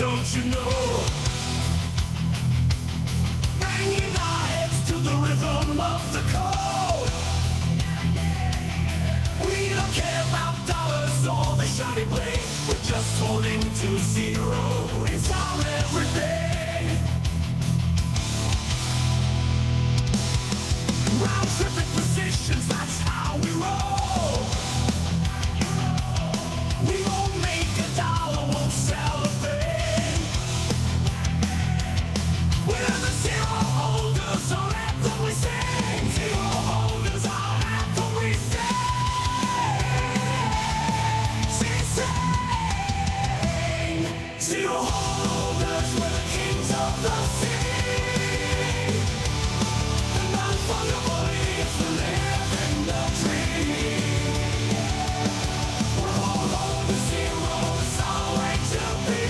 don't you know? Banging our heads to the rhythm of the code. We don't care about dollars or the shiny blade. We're just holding to zero. It's our everything. Round tripping positions, that's how we roll. We won't make a dollar, won't sell a thing. We're the zero holders, our anthem we sing. Zero holders, our anthem we sing. Zero holders, we're the kings of the sea. The non-fungible is the live in the tree. We're all over zero, it's our way to be.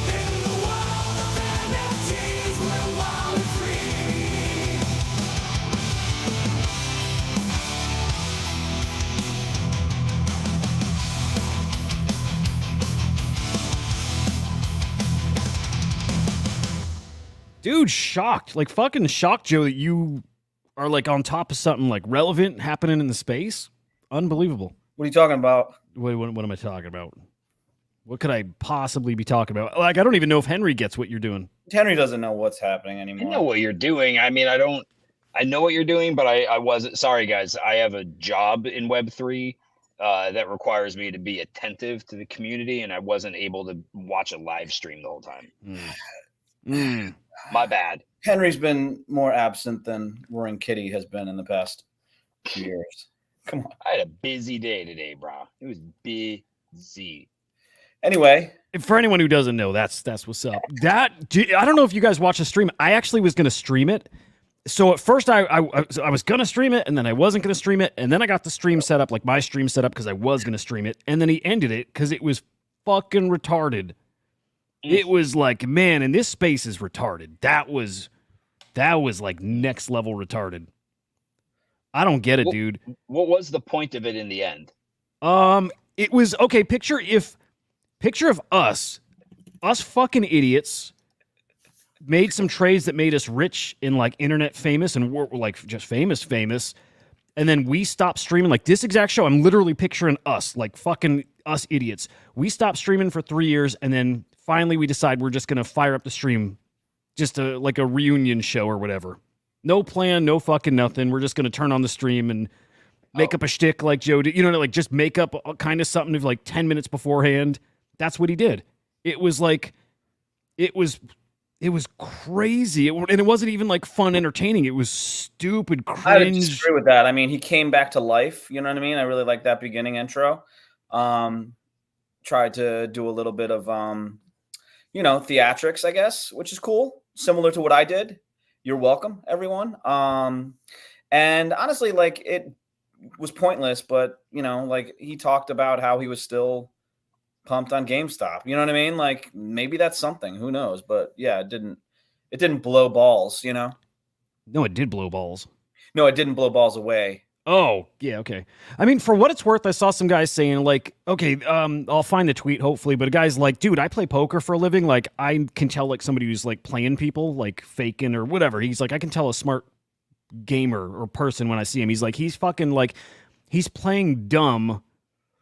In the world of NFTs, we're wild and free. Dude, shocked. Like, fucking shocked, Joe, that you are, like, on top of something, like, relevant happening in the space. Unbelievable. What are you talking about? What am I talking about? What could I possibly be talking about? Like, I don't even know if Henry gets what you're doing. Henry doesn't know what's happening I anymore. know what you're doing. I mean, I know what you're doing, but I wasn't. Sorry, guys. I have a job in Web3 that requires me to be attentive to the community, and I wasn't able to watch a live stream the whole time. My bad. Henry's been more absent than Roaring Kitty has been in the past 2 years. Come on. I had a busy day today, bro. It was busy. Anyway, For anyone who doesn't know, that's what's up. I don't know if you guys watch the stream. I actually was going to stream it. So at first I was going to stream it, and then I wasn't going to stream it, and then I got the stream set up, like my stream set up, because I was going to stream it, and then he ended it because it was fucking retarded. It was like, man, and this space is retarded. That was like next level retarded. I don't get it, dude. What was the point of it in the end? It was okay. Picture of us fucking idiots made some trades that made us rich and like internet famous, and we're like just famous, and then we stopped streaming. Like this exact show, I'm literally picturing us, like fucking us idiots. We stopped streaming for 3 years, and then finally we decide we're just gonna fire up the stream, just like a reunion show or whatever. No plan, no fucking nothing. We're just gonna turn on the stream and make up a shtick like Joe did. You know, like just make up kind of something of like 10 minutes beforehand. That's what he did. It was like, it was crazy. And it wasn't even like fun, entertaining. It was stupid, cringe. I disagree with that. I mean, he came back to life. You know what I mean? I really like that beginning intro. Tried to do a little bit of, theatrics, I guess, which is cool. Similar to what I did. You're welcome, everyone. And honestly, like it was pointless, but like he talked about how he was still pumped on GameStop. You know what I mean? Like maybe that's something. Who knows? But yeah, it didn't blow balls. No, it did blow balls. No, it didn't blow balls away. Oh, yeah, okay. I mean, for what it's worth, I saw some guys saying, like, okay, I'll find the tweet, hopefully, but a guy's like, dude, I play poker for a living. Like, I can tell, like, somebody who's, like, playing people, like, faking or whatever. He's like, I can tell a smart gamer or person when I see him. He's like, he's fucking, like, he's playing dumb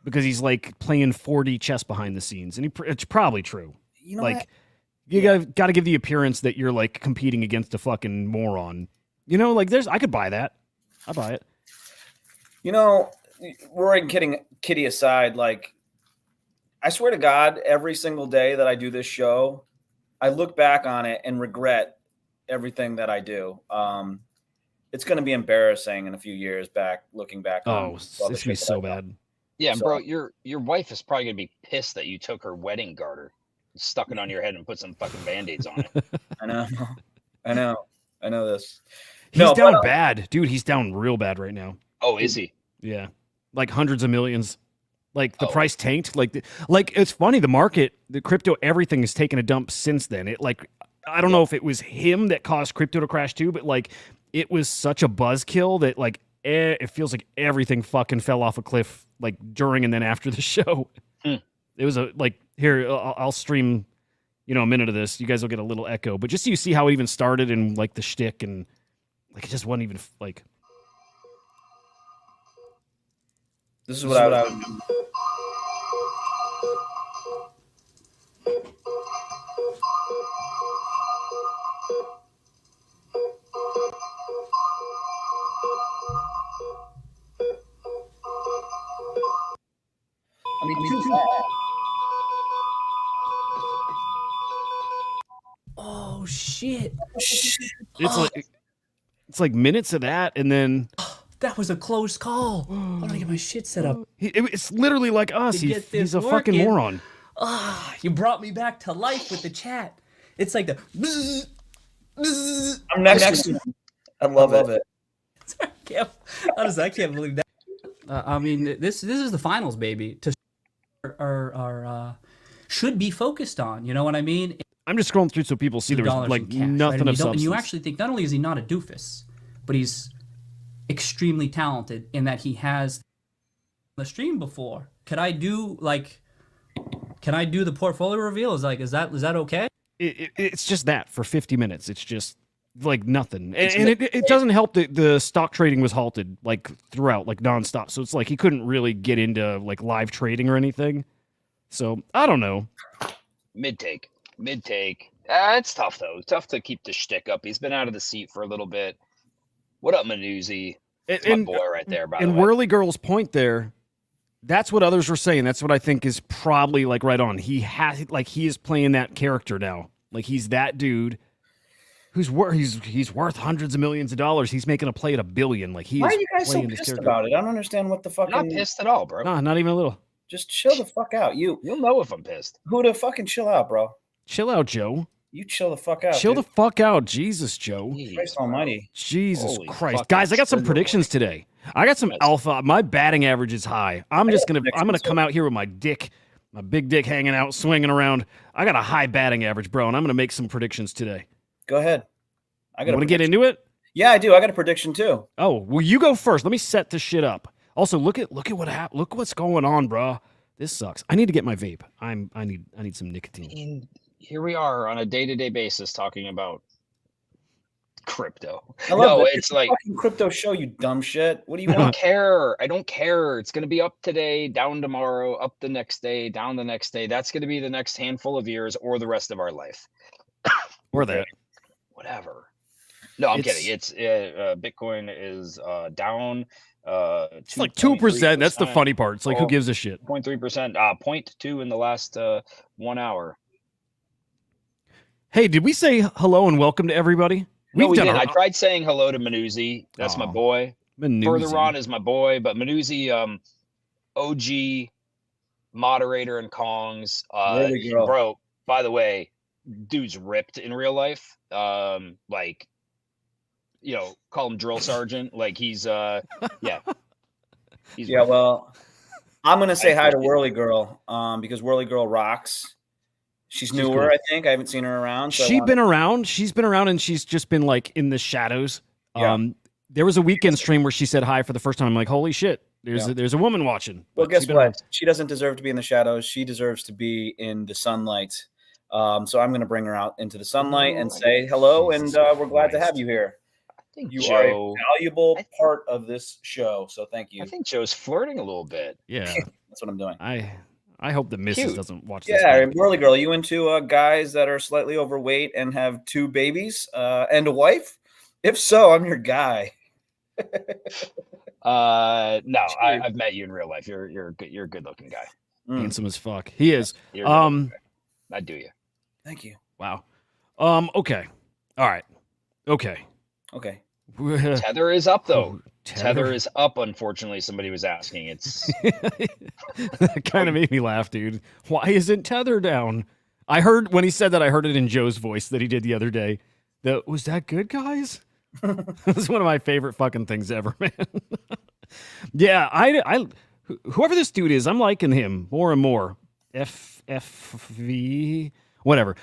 because he's, like, playing 4D chess behind the scenes. And it's probably true. You know like, what? you got to give the appearance that you're, like, competing against a fucking moron. Like, I could buy that. I'd buy it. Roaring Kitty aside, like, I swear to God, every single day that I do this show, I look back on it and regret everything that I do. It's going to be embarrassing in a few years looking back. Oh, this is going to be so bad. Yeah, so, bro, your wife is probably going to be pissed that you took her wedding garter, stuck it on your head, and put some fucking Band-Aids on it. I know this. He's down bad. Dude, he's down real bad right now. Oh, is he? Yeah. Like hundreds of millions. Like the price tanked. Like it's funny, the market, the crypto, everything has taken a dump since then. It I don't know if it was him that caused crypto to crash too, but like it was such a buzzkill that like it feels like everything fucking fell off a cliff like during and then after the show. It was Here, I'll stream, a minute of this. You guys will get a little echo, but just so you see how it even started and like the shtick and like it just wasn't even like. This is what I would do. I mean, too bad. Oh shit! It's like minutes of that, and then That was a close call. I'm gonna get my shit set up. it's literally like us. To get He's this a fucking working. moron. You brought me back to life with the chat. It's like the. Bzz, bzz. I'm next to him. I love it. Honestly, I can't believe that. I mean, this is the finals, baby. To should be focused on. You know what I mean? I'm just scrolling through so people see there was Dollars like in cash, nothing right? of substance. And you actually think not only is he not a doofus, but he's extremely talented in that he has the stream before. Could I do the portfolio reveal? Is that okay? It's just that for 50 minutes. It's just like nothing, and it doesn't help that the stock trading was halted like throughout, like nonstop. So it's like he couldn't really get into like live trading or anything. So I don't know. Mid take. It's tough though. Tough to keep the shtick up. He's been out of the seat for a little bit. What up, Manuzzi? That's my boy right there. By the way. And Whirly Girl's point there, that's what others were saying. That's what I think is probably like right on. He is playing that character now. Like he's that dude who's he's worth hundreds of millions of dollars. He's making a play at $1 billion. Like Why are you guys so pissed about it? I don't understand what the fucking. I'm not pissed at all, bro. Nah, not even a little. Just chill the fuck out. You'll know if I'm pissed. Hudah, fucking chill out, bro. Chill out, Joe. You chill the fuck out. Chill dude. the fuck out, Jesus, Joe. Christ Almighty. Jesus Holy Christ, guys! I got some predictions today. I got some alpha. My batting average is high. I'm gonna come out here with my big dick hanging out, swinging around. I got a high batting average, bro, and I'm gonna make some predictions today. Go ahead. I got. Want to get into it? Yeah, I do. I got a prediction too. Oh, well, you go first. Let me set this shit up. Also, look at what happened. Look what's going on, bro. This sucks. I need to get my vape. I need some nicotine. And here we are on a day-to-day basis talking about crypto. I love no, that. it's like fucking crypto show, you dumb shit. What do you I don't want? care. I don't care. It's gonna be up today, down tomorrow, up the next day, down the next day. That's gonna be the next handful of years or the rest of our life. Or that. Whatever. No, I'm kidding. It's Bitcoin is down. It's like 2%. That's the funny part. It's like who gives a shit? 0.3%. 0.2 in the last 1 hour. Hey, did we say hello and welcome to everybody? No, we did. I tried saying hello to Manuzzi. That's my boy. Manuzzi. Further on is my boy, but Manuzzi, OG moderator and Kongs. Bro, by the way, dude's ripped in real life. Like, call him drill sergeant. Like he's yeah. He's yeah, well, I'm gonna say hi to Whirly Girl, because Whirly Girl rocks. She's newer, I think. I haven't seen her around. So She's been around, and she's just been like in the shadows. Yeah. There was a weekend stream where she said hi for the first time. I'm like, holy shit, there's a woman watching. Well, guess what? She doesn't deserve to be in the shadows. She deserves to be in the sunlight. So I'm gonna bring her out into the sunlight and say hello, and we're glad to have you here. You are a valuable part of this show, so thank you. I think Joe's flirting a little bit. Yeah, that's what I'm doing. I hope the missus doesn't watch this. Yeah, Whirly Girl, you into guys that are slightly overweight and have 2 babies and a wife? If so, I'm your guy. No, I've met you in real life. You're a good looking guy. Handsome as fuck. He is. I do you. Thank you. Wow. Okay. All right. Okay. Tether is up though. Tether is up. Unfortunately, somebody was asking. It's that kind of made me laugh, dude. Why isn't Tether down? I heard when he said that. I heard it in Joe's voice that he did the other day. Was that good, guys? It was one of my favorite fucking things ever, man. Yeah, I whoever this dude is, I'm liking him more and more. FV, whatever.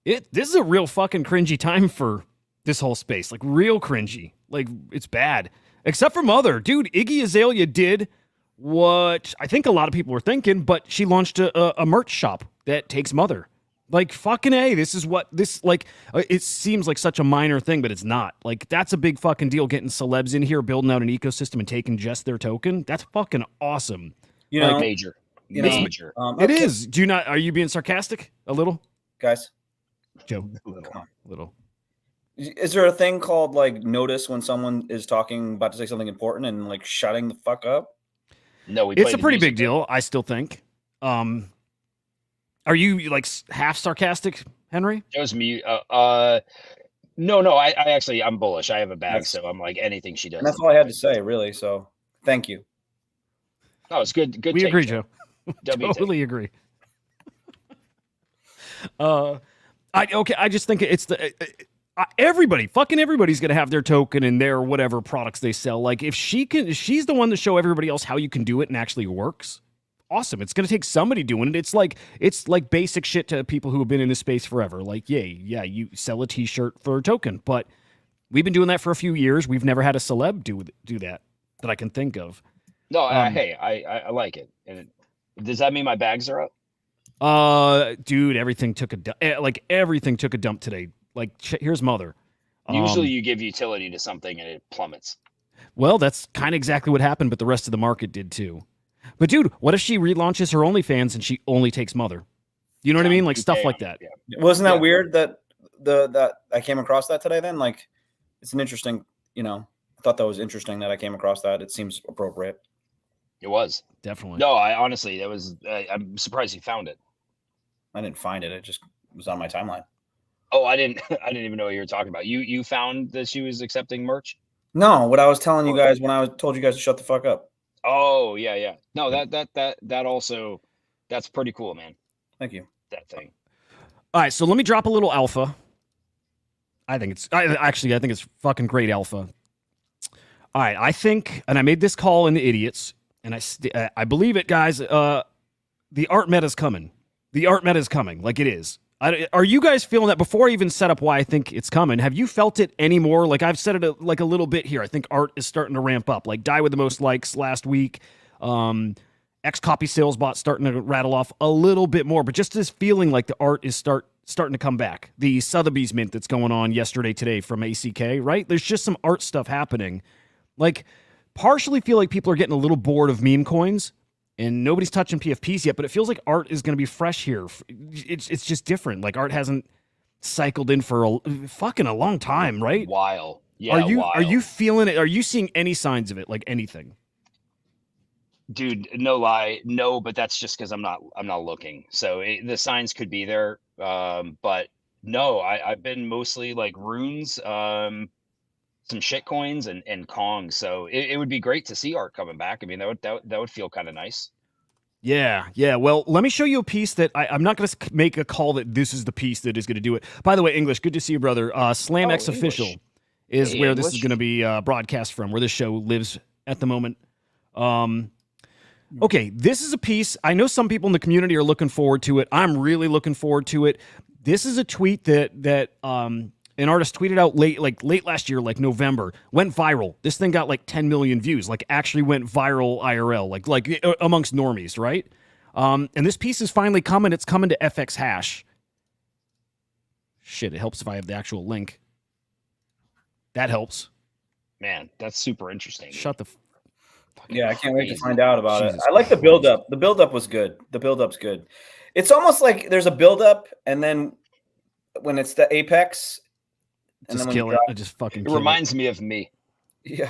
This is a real fucking cringy time for this whole space. Like real cringy. Like it's bad. Except for Mother. Dude, Iggy Azalea did what I think a lot of people were thinking, but she launched a merch shop that takes Mother. Like, fucking A, this is what this, like, it seems like such a minor thing, but it's not. Like, that's a big fucking deal, getting celebs in here, building out an ecosystem and taking just their token. That's fucking awesome. You know, Major. you know, Major. It okay, is. Are you being sarcastic? A little? guys. Joe? Come on. A little. Is there a thing called like notice when someone is talking about to say something important and like shutting the fuck up? No, we It's played a the pretty music big deal, I still think. Are you, like, half sarcastic, Henry? Joe's mute. No, I actually, I'm bullish. I have a bag, That's- so I'm like anything she does. And that's all I had to say, really. So thank you. No, it's good. Good. We take, agree, Joe. W take. Totally agree. I just think it's fucking everybody's gonna have their token and their whatever products they sell. Like, if she's the one to show everybody else how you can do it and actually works. Awesome. It's gonna take somebody doing it. It's like basic shit to people who have been in this space forever. Like, yeah, you sell a T-shirt for a token, but we've been doing that for a few years. We've never had a celeb do that I can think of. No, hey, I like it. And does that mean my bags are up? Dude, everything took a dump today. Like, here's Mother. Usually, you give utility to something and it plummets. Well, that's kind of exactly what happened, but the rest of the market did too. But dude, what if she relaunches her OnlyFans and she only takes Mother? You know what I mean? Like, stuff like that. Yeah. Wasn't that Yeah. weird that that I came across that today? Then, like, it's an interesting. I thought that was interesting that I came across that. It seems appropriate. It was. Definitely. No, I honestly, that was. I'm surprised you found it. I didn't find it. It just was on my timeline. Oh, I didn't. I didn't even know what you were talking about. You found that she was accepting merch. No, what I was telling you guys when I told you guys to shut the fuck up. Oh yeah. No, that also, that's pretty cool, man. Thank you. That thing. All right, so let me drop a little alpha. I think it's fucking great alpha. All right, I think, and I made this call in the idiots, and I believe it, guys. The art meta is coming. The art meta is coming, like it is. Are you guys feeling that? Before I even set up why I think it's coming, have you felt it anymore? Like, I've said it a little bit here. I think art is starting to ramp up. Like, Die with the Most Likes last week. X copy sales bot starting to rattle off a little bit more, but just this feeling like the art is starting to come back. The Sotheby's mint that's going on today from ACK, right? There's just some art stuff happening. Like, partially feel like people are getting a little bored of meme coins. And nobody's touching PFPs yet, but it feels like art is going to be fresh here. It's just different. Like, art hasn't cycled in for a long time, right? While. Yeah. Are you feeling it? Are you seeing any signs of it? Like, anything? Dude, no lie, no. But that's just because I'm not looking. So the signs could be there, but no. I've been mostly like runes, some shit coins, and Kong. So it would be great to see art coming back. I mean, that would feel kind of nice. Yeah. Well, let me show you a piece that I'm not going to make a call that this is the piece that is going to do it. By the way, English, good to see you, brother. SlamX Official is where this is going to be broadcast from, where this show lives at the moment. Okay, this is a piece. I know some people in the community are looking forward to it. I'm really looking forward to it. This is a tweet that an artist tweeted out late last year, like November, went viral. This thing got like 10 million views, like actually went viral IRL, like amongst normies, right? And this piece is finally coming. It's coming to FX Hash. Shit, it helps if I have the actual link. That helps. Man, that's super interesting. Shut the. Yeah, I can't wait to find out about Jesus it. I like the Christ. build-up. The build-up was good. The build-up's good. It's almost like there's a build-up, and then when it's the apex, and Just then when kill you it. drop- I just fucking It kill it. reminds me of me. Yeah.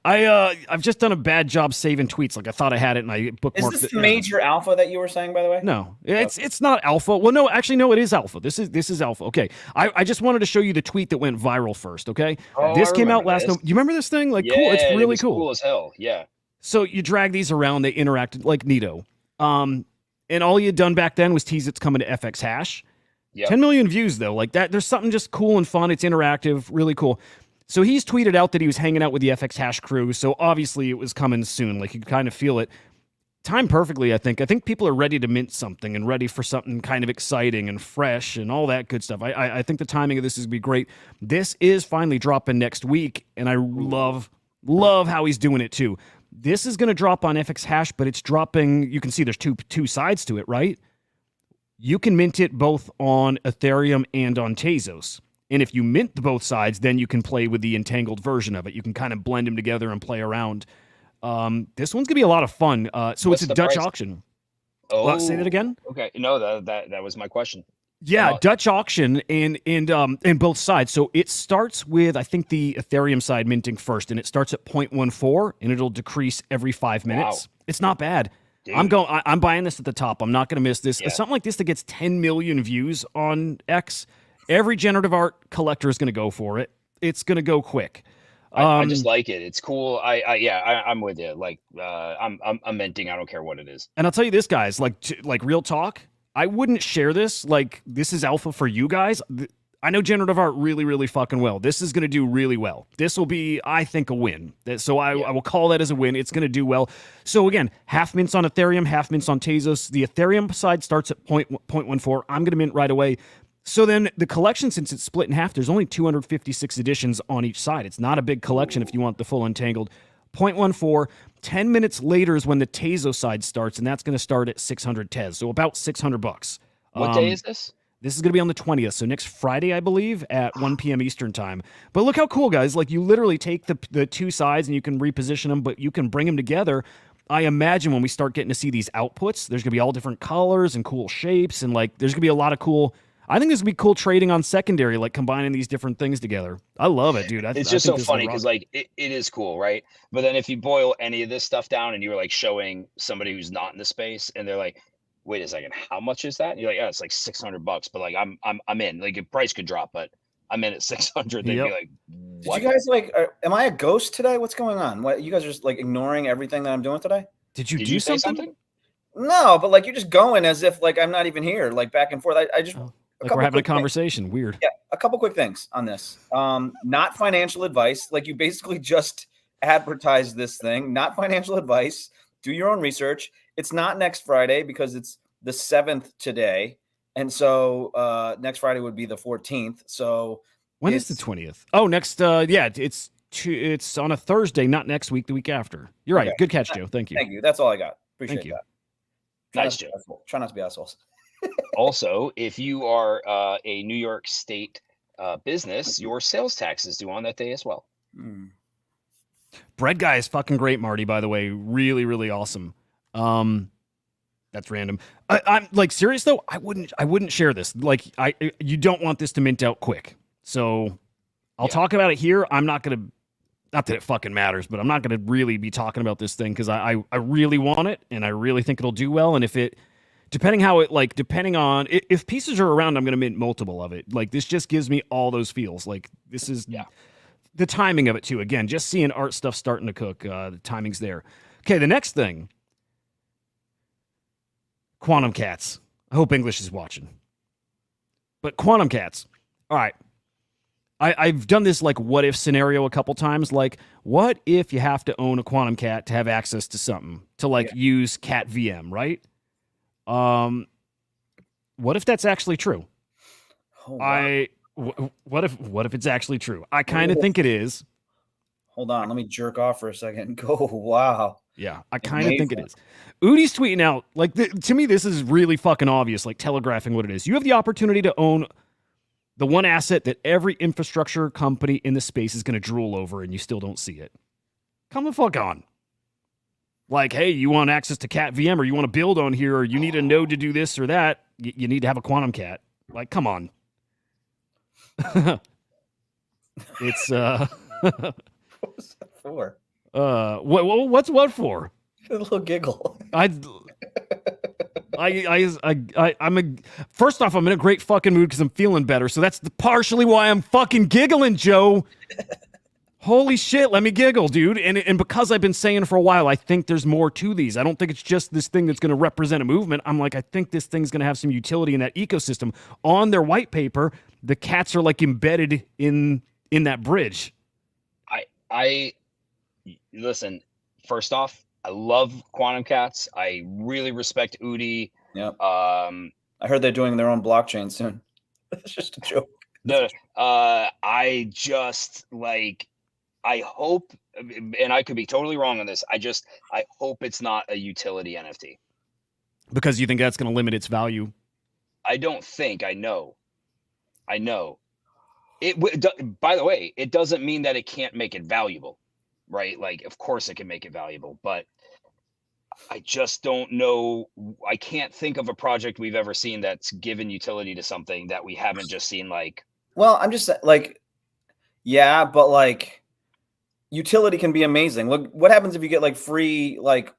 I've just done a bad job saving tweets. Like, I thought I had it and I bookmarked Is this it. the major alpha that you were saying, by the way? No, it's not alpha. Well, no, actually, no, it is alpha. This is alpha. Okay, I just wanted to show you the tweet that went viral first. Okay, Oh, this I came out remember last. this. You remember this thing? Like, Yeah, cool. It's it really was cool. cool as hell. Yeah. So you drag these around, they interact like neato. And all you had done back then was tease it's coming to FX Hash. Yep. 10 million views though, like that. There's something just cool and fun. It's interactive, really cool. So he's tweeted out that he was hanging out with the FX Hash crew. So obviously it was coming soon. Like, you could kind of feel it. Timed perfectly, I think. I think people are ready to mint something and ready for something kind of exciting and fresh and all that good stuff. I think the timing of this is going to be great. This is finally dropping next week, and I love how he's doing it too. This is going to drop on FX Hash, but it's dropping. You can see there's two sides to it, right? You can mint it both on Ethereum and on Tezos. And if you mint both sides, then you can play with the entangled version of it. You can kind of blend them together and play around. This one's gonna be a lot of fun. So What's it's a the Dutch price? auction. Oh, Say that again. Okay, no, that was my question. Yeah, Dutch auction and both sides. So it starts with, I think, the Ethereum side minting first, and it starts at 0.14, and it'll decrease every 5 minutes. Wow. It's not bad. Dude. I'm buying this at the top. I'm not going to miss this. Yeah. Something like this that gets 10 million views on X. Every generative art collector is going to go for it. It's going to go quick. I just like it. It's cool. I'm with you. Like, I'm minting. I don't care what it is. And I'll tell you this, guys. Like real talk. I wouldn't share this. Like, this is alpha for you guys. I know generative art really, really fucking well. This is going to do really well. This will be, I think, a win. So I will call that as a win. It's going to do well. So again, half mints on Ethereum, half mints on Tezos. The Ethereum side starts at 0.14. I'm going to mint right away. So then the collection, since it's split in half, there's only 256 editions on each side. It's not a big collection if you want the full entangled. 0.14. 10 minutes later is when the Tezos side starts, and that's going to start at 600 Tez. So about $600. What day is this? This is going to be on the 20th, so next Friday, I believe, at 1 p.m. Eastern time. But look how cool, guys. Like, you literally take the two sides and you can reposition them, but you can bring them together. I imagine when we start getting to see these outputs, there's going to be all different colors and cool shapes, and, like, there's going to be a lot of cool... I think this would be cool trading on secondary, like combining these different things together. I love it, dude. It's just so funny because, like, it is cool, right? But then if you boil any of this stuff down and you're like showing somebody who's not in the space and they're like, wait a second, how much is that? And you're like, yeah, it's like $600, but like I'm in. Like, the price could drop, but I'm in at 600. They'd be like, what? Did you guys like? Am I a ghost today? What's going on? What, you guys are just like ignoring everything that I'm doing today? Did you Did do you say something? something? No, but like you're just going as if like I'm not even here, like back and forth. I just Like we're having a quick things. conversation. Weird. Yeah, a couple quick things on this. Not financial advice. Like, you basically just advertised this thing. Not financial advice. Do your own research. It's not next Friday because it's the 7th today, and so next Friday would be the 14th. So When is the 20th? Oh, next. Yeah, it's on a Thursday, not next week. The week after. You're right. Okay. Good catch, Joe. Thank you. Thank you. That's all I got. Appreciate Thank you. that. Nice, Joe. Try not to be assholes. Also, if you are a New York State business, your sales tax is due on that day as well. Bread guy is fucking great, Marty. By the way, really, really awesome. That's random. I'm like serious though. I wouldn't share this. Like, you don't want this to mint out quick. So I'll talk about it here. I'm not gonna. Not that it fucking matters, but I'm not gonna really be talking about this thing because I really want it and I really think it'll do well. And if it, depending on if pieces are around, I'm gonna mint multiple of it. Like, this just gives me all those feels. Like, this is the timing of it too. Again, just seeing art stuff starting to cook. The timing's there. Okay, the next thing. Quantum Cats. I hope English is watching. But Quantum Cats. All right. I've done this like what if scenario a couple times. Like, what if you have to own a Quantum Cat to have access to something to like use Cat VM, right? What if that's actually true? Oh, wow. What if it's actually true? I kind of think it is. Hold on, let me jerk off for a second. Go, wow. Yeah, I kind of think it is. Udi's tweeting out, like, to me, this is really fucking obvious, like telegraphing what it is. You have the opportunity to own the one asset that every infrastructure company in the space is going to drool over, and you still don't see it. Come the fuck on. Like, hey, you want access to Cat VM, or you want to build on here, or you need a node to do this or that, you need to have a Quantum Cat. Like, come on. It's, What was that for? what's what for? A little giggle. First off, I'm in a great fucking mood because I'm feeling better. So that's partially why I'm fucking giggling, Joe. Holy shit, let me giggle, dude. And because I've been saying for a while, I think there's more to these. I don't think it's just this thing that's going to represent a movement. I'm like, I think this thing's going to have some utility in that ecosystem. On their white paper, the cats are like embedded in that bridge. I listen, first off, I love Quantum Cats. I really respect Udi. Yep. I heard they're doing their own blockchain soon. It's just a joke. I just like, I hope, and I could be totally wrong on this. I hope it's not a utility NFT. Because you think that's going to limit its value. I don't think. I know. By the way, it doesn't mean that it can't make it valuable, right? Like, of course it can make it valuable, but I just don't know. I can't think of a project we've ever seen that's given utility to something that we haven't just seen. Like, Well, I'm just like, yeah, but like, utility can be amazing. Look, what happens if you get like free, like,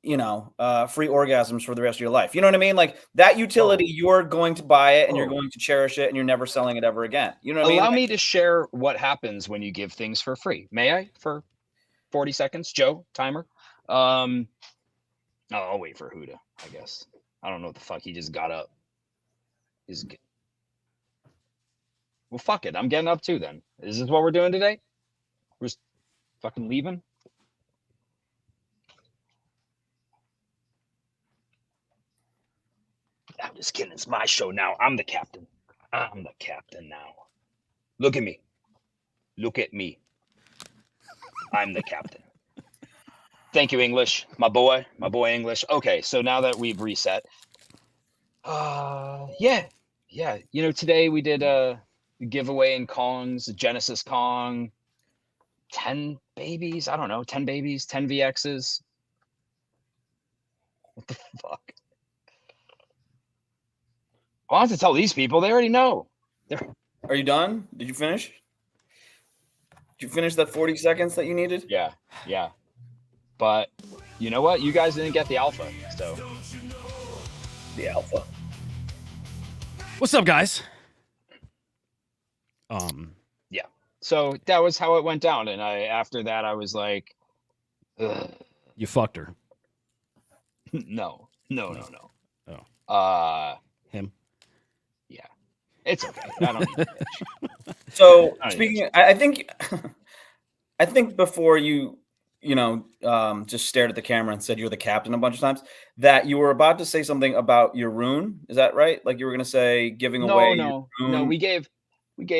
free orgasms for the rest of your life? You know what I mean? Like that utility, you're going to buy it and you're going to cherish it and you're never selling it ever again. You know what I mean? allow Like, me to share what happens when you give things for free. May I? For 40 seconds, Joe, timer. I'll wait for Hudah, I guess. I don't know what the fuck he just got up. Well, fuck it. I'm getting up too then. Is this what we're doing today? We're just fucking leaving? I'm just kidding. It's my show now. I'm the captain. I'm the captain now. Look at me. Look at me. I'm the captain. Thank you, English. My boy English. Okay, so now that we've reset. Yeah. Today we did a giveaway in Kongs, Genesis Kong, 10 babies. I don't know, 10 babies, 10 VXs. What the fuck? I have to tell these people, they already know. are you done? Did you finish? Did you finish that 40 seconds that you needed? Yeah. But you know what? You guys didn't get the alpha, so. The alpha. What's up, guys? Yeah. So that was how it went down. And after that, I was like, ugh. You fucked her. No. Oh. Him. Yeah. It's okay. I don't need to bitch. So speaking, I think before you just stared at the camera and said you're the captain a bunch of times, that you were about to say something about your rune. Is that right? Like you were going to say giving away. No. We gave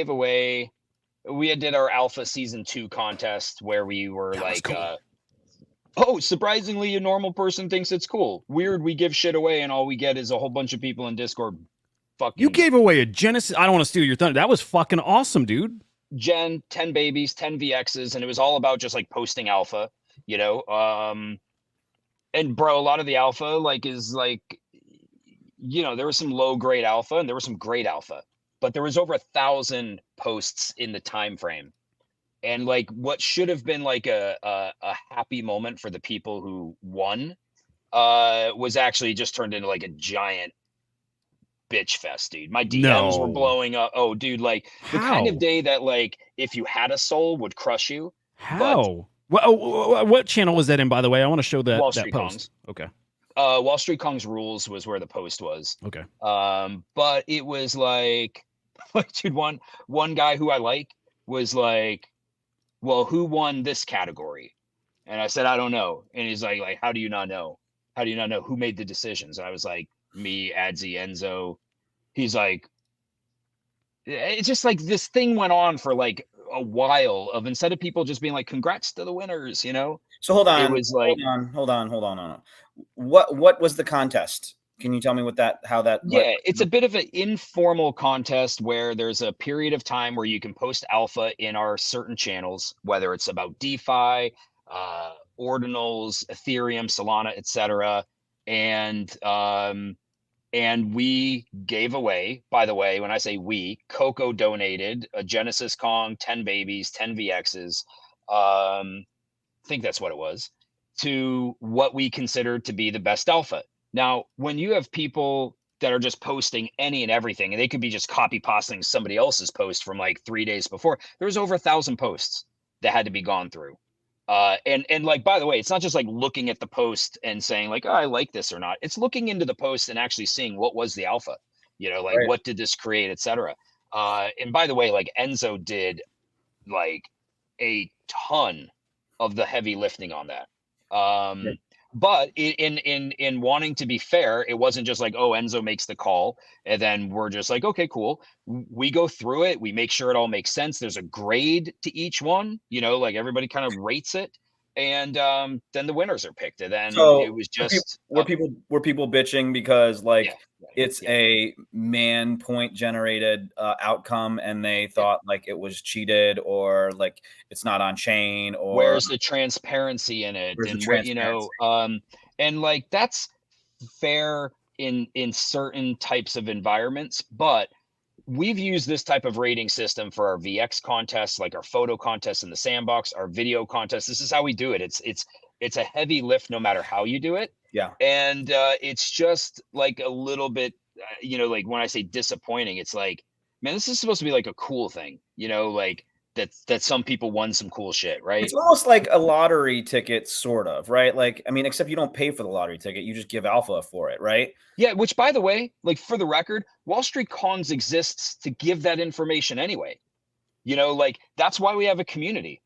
away. We did our alpha season 2 contest where we were That was like, cool. Surprisingly, a normal person thinks it's cool. Weird, we give shit away and all we get is a whole bunch of people in Discord. Fucking. You gave away a Genesis. I don't want to steal your thunder. That was fucking awesome, dude. 10 babies, 10 VXs, and it was all about just like posting alpha, and bro, a lot of the alpha is there was some low grade alpha and there was some great alpha, but there was over 1,000 posts in the time frame, and like what should have been like a happy moment for the people who won was actually just turned into like a giant bitch fest, dude. My DMs were blowing up. Oh, dude, like the kind of day that like if you had a soul would crush you. How? What channel was that in, by the way? I want to show that Wall Street post. Kongs. Okay. Wall Street Kongs Rules was where the post was. Okay. But it was like dude, one guy who I like was like, well, who won this category? And I said, I don't know. And he's like, how do you not know? How do you not know who made the decisions? And I was like, me, Adzi, Enzo. He's like, it's just like this thing went on for like a while of instead of people just being like, congrats to the winners, So hold on. It was like, hold on. What was the contest? Can you tell me how that yeah, it's a bit of an informal contest where there's a period of time where you can post alpha in our certain channels, whether it's about DeFi, ordinals, Ethereum, Solana, etc. And we gave away, by the way, when I say we, Coco donated a Genesis Kong, 10 babies, 10 VXs. I think that's what it was, to what we considered to be the best alpha. Now, when you have people that are just posting any and everything, and they could be just copy pasting somebody else's post from like 3 days before, there was over 1,000 posts that had to be gone through. And like, by the way, it's not just like looking at the post and saying like, oh, I like this or not. It's looking into the post and actually seeing what was the alpha, right. What did this create, etc. And by the way, like Enzo did like a ton of the heavy lifting on that. But in wanting to be fair, it wasn't just like, oh, Enzo makes the call and then we're just like, okay, cool. We go through it, we make sure it all makes sense. There's a grade to each one, you know, like everybody kind of rates it, and then the winners are picked. And then So it was just were people bitching because like yeah, it's a man point generated outcome and they thought like it was cheated or like it's not on chain or where's the transparency in it, Where's the and what, you know, and like that's fair in certain types of environments, but we've used this type of rating system for our VX contests, like our photo contests in the sandbox, our video contests. This is how we do it. It's a heavy lift no matter how you do it. Yeah. And it's just like a little bit, you know, like when I say disappointing, it's like, man, this is supposed to be like a cool thing, you know, like that some people won some cool shit, right? It's almost like a lottery ticket, sort of, right? Like, I mean, except you don't pay for the lottery ticket, you just give alpha for it, right? Yeah, which by the way, like for the record, Wall Street Cons exists to give that information anyway. You know, like that's why we have a community.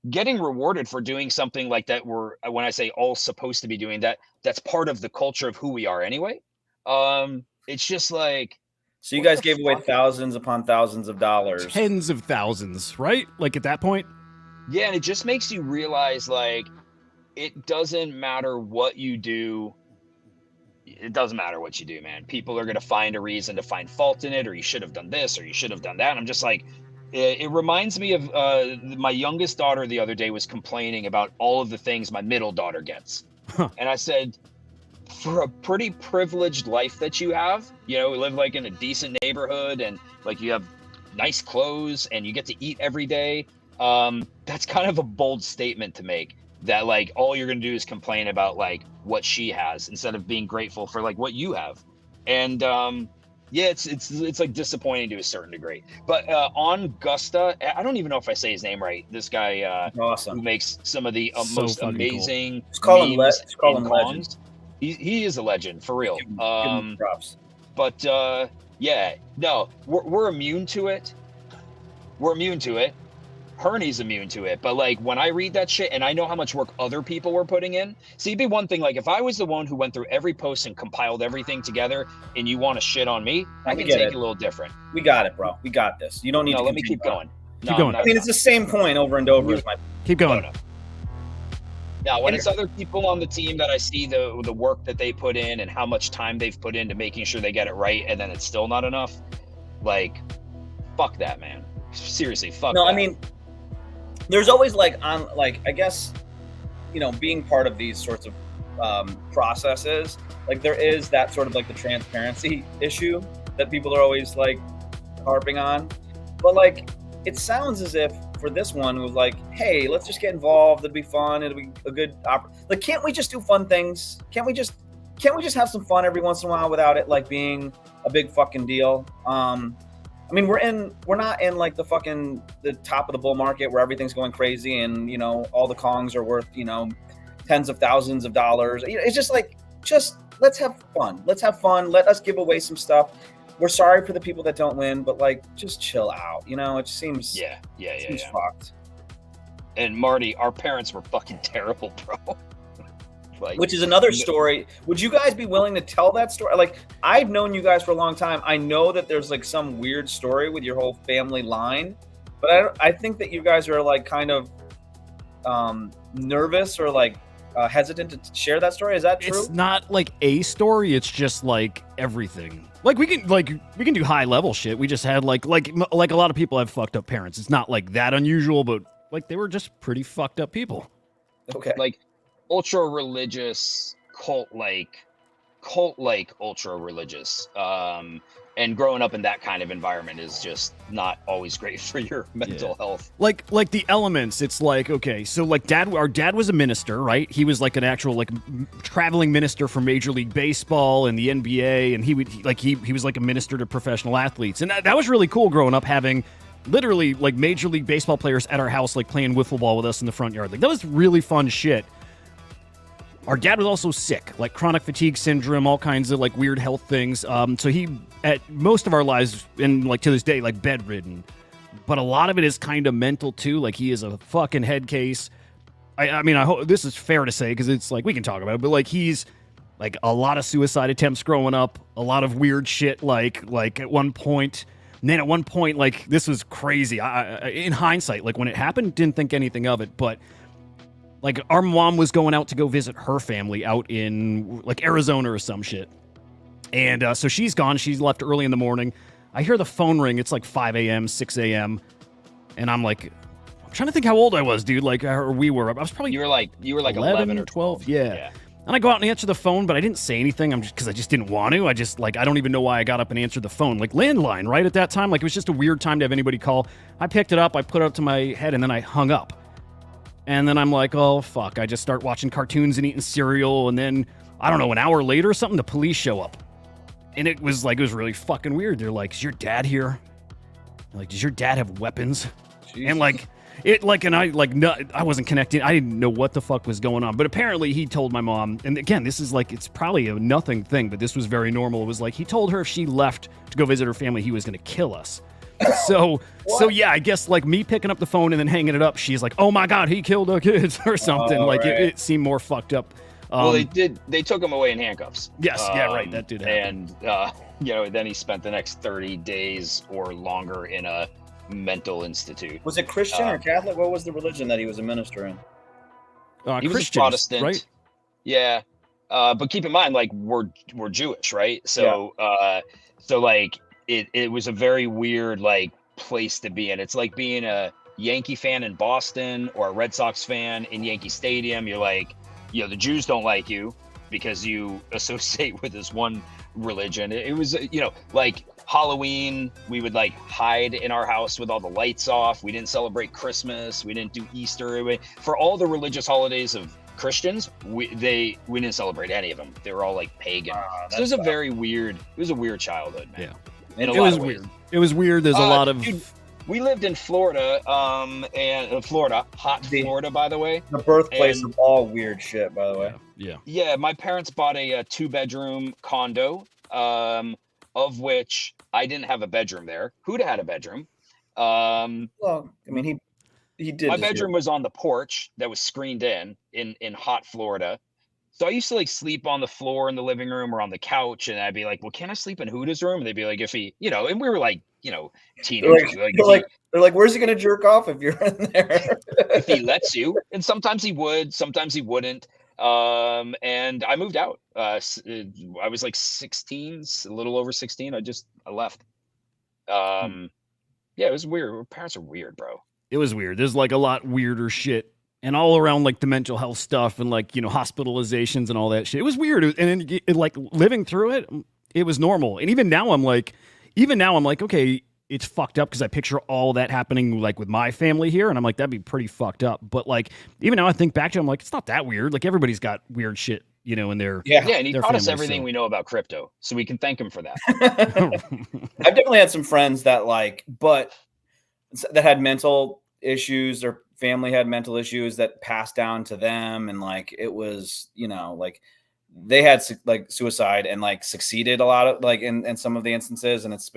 Getting rewarded for doing something like that, we're, when I say all supposed to be doing that, that's part of the culture of who we are anyway. It's just like, So you what guys the gave away fuck? thousands upon thousands of dollars. Tens of thousands, right? Like at that point. Yeah, and it just makes you realize like it doesn't matter what you do. It doesn't matter what you do, man. People are going to find a reason to find fault in it, or you should have done this, or you should have done that. And I'm just like, it reminds me of my youngest daughter the other day was complaining about all of the things my middle daughter gets. And I said, for a pretty privileged life that you have, you know, we live like in a decent neighborhood and like you have nice clothes and you get to eat every day. That's kind of a bold statement to make, that like all you're going to do is complain about like what she has instead of being grateful for like what you have. And yeah, it's like disappointing to a certain degree. But on Gusta, I don't even know if I say his name right. This guy Awesome. who makes some of the So most fucking cool. amazing Just call him memes Just call in him cons. legend. He is a legend for real. Give him props. But yeah, no, we're immune to it. We're immune to it. Hernie's immune to it. But like when I read that shit and I know how much work other people were putting in, see, it'd be one thing, like if I was the one who went through every post and compiled everything together and you want to shit on me, I can get take it. it a little different. We got it, bro. We got this. You don't need No, to let me continue keep going. Keep going. I mean, it's the same point over and over. As my Keep going. No. Now, when it's other people on the team that I see the work that they put in and how much time they've put into making sure they get it right, and then it's still not enough, like, fuck that, man. Seriously, fuck No, that. I mean, there's always like on like I guess, you know, being part of these sorts of processes, like there is that sort of like the transparency issue that people are always like harping on. But like it sounds as if for this one it was like, hey, let's just get involved. It'll be fun. It'll be a good like, can't we just do fun things? Can't we just have some fun every once in a while without it like being a big fucking deal? I mean, we're not in like the top of the bull market where everything's going crazy and, you know, all the Kongs are worth, you know, tens of thousands of dollars. It's just like, let's have fun. Let's have fun. Let us give away some stuff. We're sorry for the people that don't win, but like, just chill out. You know, it just seems, yeah. fucked. And Marty, our parents were fucking terrible, bro. Like, Which is another story. Would you guys be willing to tell that story? Like, I've known you guys for a long time. I know that there's like some weird story with your whole family line, but I think that you guys are like kind of nervous or like hesitant to share that story. Is that true? It's not like a story. It's just like everything. Like we can do high level shit. We just had like a lot of people have fucked up parents. It's not like that unusual, but like they were just pretty fucked up people. Okay. like ultra religious, cult like ultra religious. And growing up in that kind of environment is just not always great for your mental health. Like the elements, it's like, okay, so like our dad was a minister, right? He was like an actual like traveling minister for Major League Baseball and the NBA, and he was like a minister to professional athletes. And that was really cool growing up, having literally like Major League Baseball players at our house like playing wiffle ball with us in the front yard. Like that was really fun shit. Our dad was also sick, like chronic fatigue syndrome, all kinds of like weird health things. So he, at most of our lives, and like to this day, like bedridden. But a lot of it is kind of mental too. Like he is a fucking head case. I mean, I hope this is fair to say because it's like we can talk about it, but like he's like a lot of suicide attempts growing up, a lot of weird shit. Like at one point, and then at one point, like this was crazy. In hindsight, like when it happened, didn't think anything of it, but like our mom was going out to go visit her family out in like Arizona or some shit, and so she's gone. She's left early in the morning. I hear the phone ring. It's like 5 a.m., 6 a.m., and I'm like. I'm trying to think how old I was, dude. Like, or we were. I was probably You were like 11 or 12. Yeah. And I go out and answer the phone, but I didn't say anything. I'm just because I just didn't want to. I just like I don't even know why I got up and answered the phone. Like landline, right at that time. Like it was just a weird time to have anybody call. I picked it up, I put it up to my head, and then I hung up. And then I'm like, oh fuck. I just start watching cartoons and eating cereal, and then I don't know, an hour later or something, the police show up. And it was really fucking weird. They're like, is your dad here? I'm like, does your dad have weapons? Jesus. And like it like and I like no, I wasn't connected. I didn't know what the fuck was going on. But apparently he told my mom, and again, this is like it's probably a nothing thing, but this was very normal. It was like he told her if she left to go visit her family, he was gonna kill us. So yeah, I guess like me picking up the phone and then hanging it up, she's like, oh my god, he killed our kids or something. Oh, like right. it seemed more fucked up. Well, they took him away in handcuffs. Yes, yeah, right, that did happen. And then he spent the next 30 days or longer in a mental institute. Was it Christian or Catholic? What was the religion that he was a minister in? He was a Christians, Protestant, right? Yeah, but keep in mind, like we're Jewish, right? So so like it was a very weird like place to be in. It's like being a Yankee fan in Boston or a Red Sox fan in Yankee Stadium. You're like, the Jews don't like you because you associate with this one religion. It was, like Halloween, we would like hide in our house with all the lights off. We didn't celebrate Christmas. We didn't do Easter. For all the religious holidays of Christians, we didn't celebrate any of them. They were all like pagan. So it was a weird childhood, man. Yeah. In a It lot was of ways. weird. It was weird. There's a lot of Dude, we lived in Florida, hot Florida, by the way. The birthplace And- of all weird shit, by the way. yeah. Yeah, my parents bought a 2-bedroom condo, of which I didn't have a bedroom there. Hudah had a bedroom. Well, I mean, he did. My deserve bedroom was on the porch that was screened in hot Florida. So I used to like sleep on the floor in the living room or on the couch, and I'd be like, "Well, can I sleep in Hudah's room?" And they'd be like, "If he, and we were like, teenagers. They're like, where's he gonna jerk off if you're in there? If he lets you." And sometimes he would, sometimes he wouldn't. And I moved out. I was like 16, a little over 16. I left. Yeah, it was weird. Our parents are weird, bro. It was weird. There's like a lot weirder shit. And all around like the mental health stuff and like, hospitalizations and all that shit. It was weird. And then, like living through it, it was normal. And even now I'm like, okay, it's fucked up because I picture all that happening like with my family here. And I'm like, that'd be pretty fucked up. But like, even now I think back to it, I'm like, it's not that weird. Like everybody's got weird shit, in their. Yeah. Yeah, and he their taught us family, everything so. we know about crypto. So we can thank him for that. I've definitely had some friends that that had mental issues. Their family had mental issues that passed down to them, and like it was, like they had like suicide and like succeeded a lot of like in some of the instances, and it's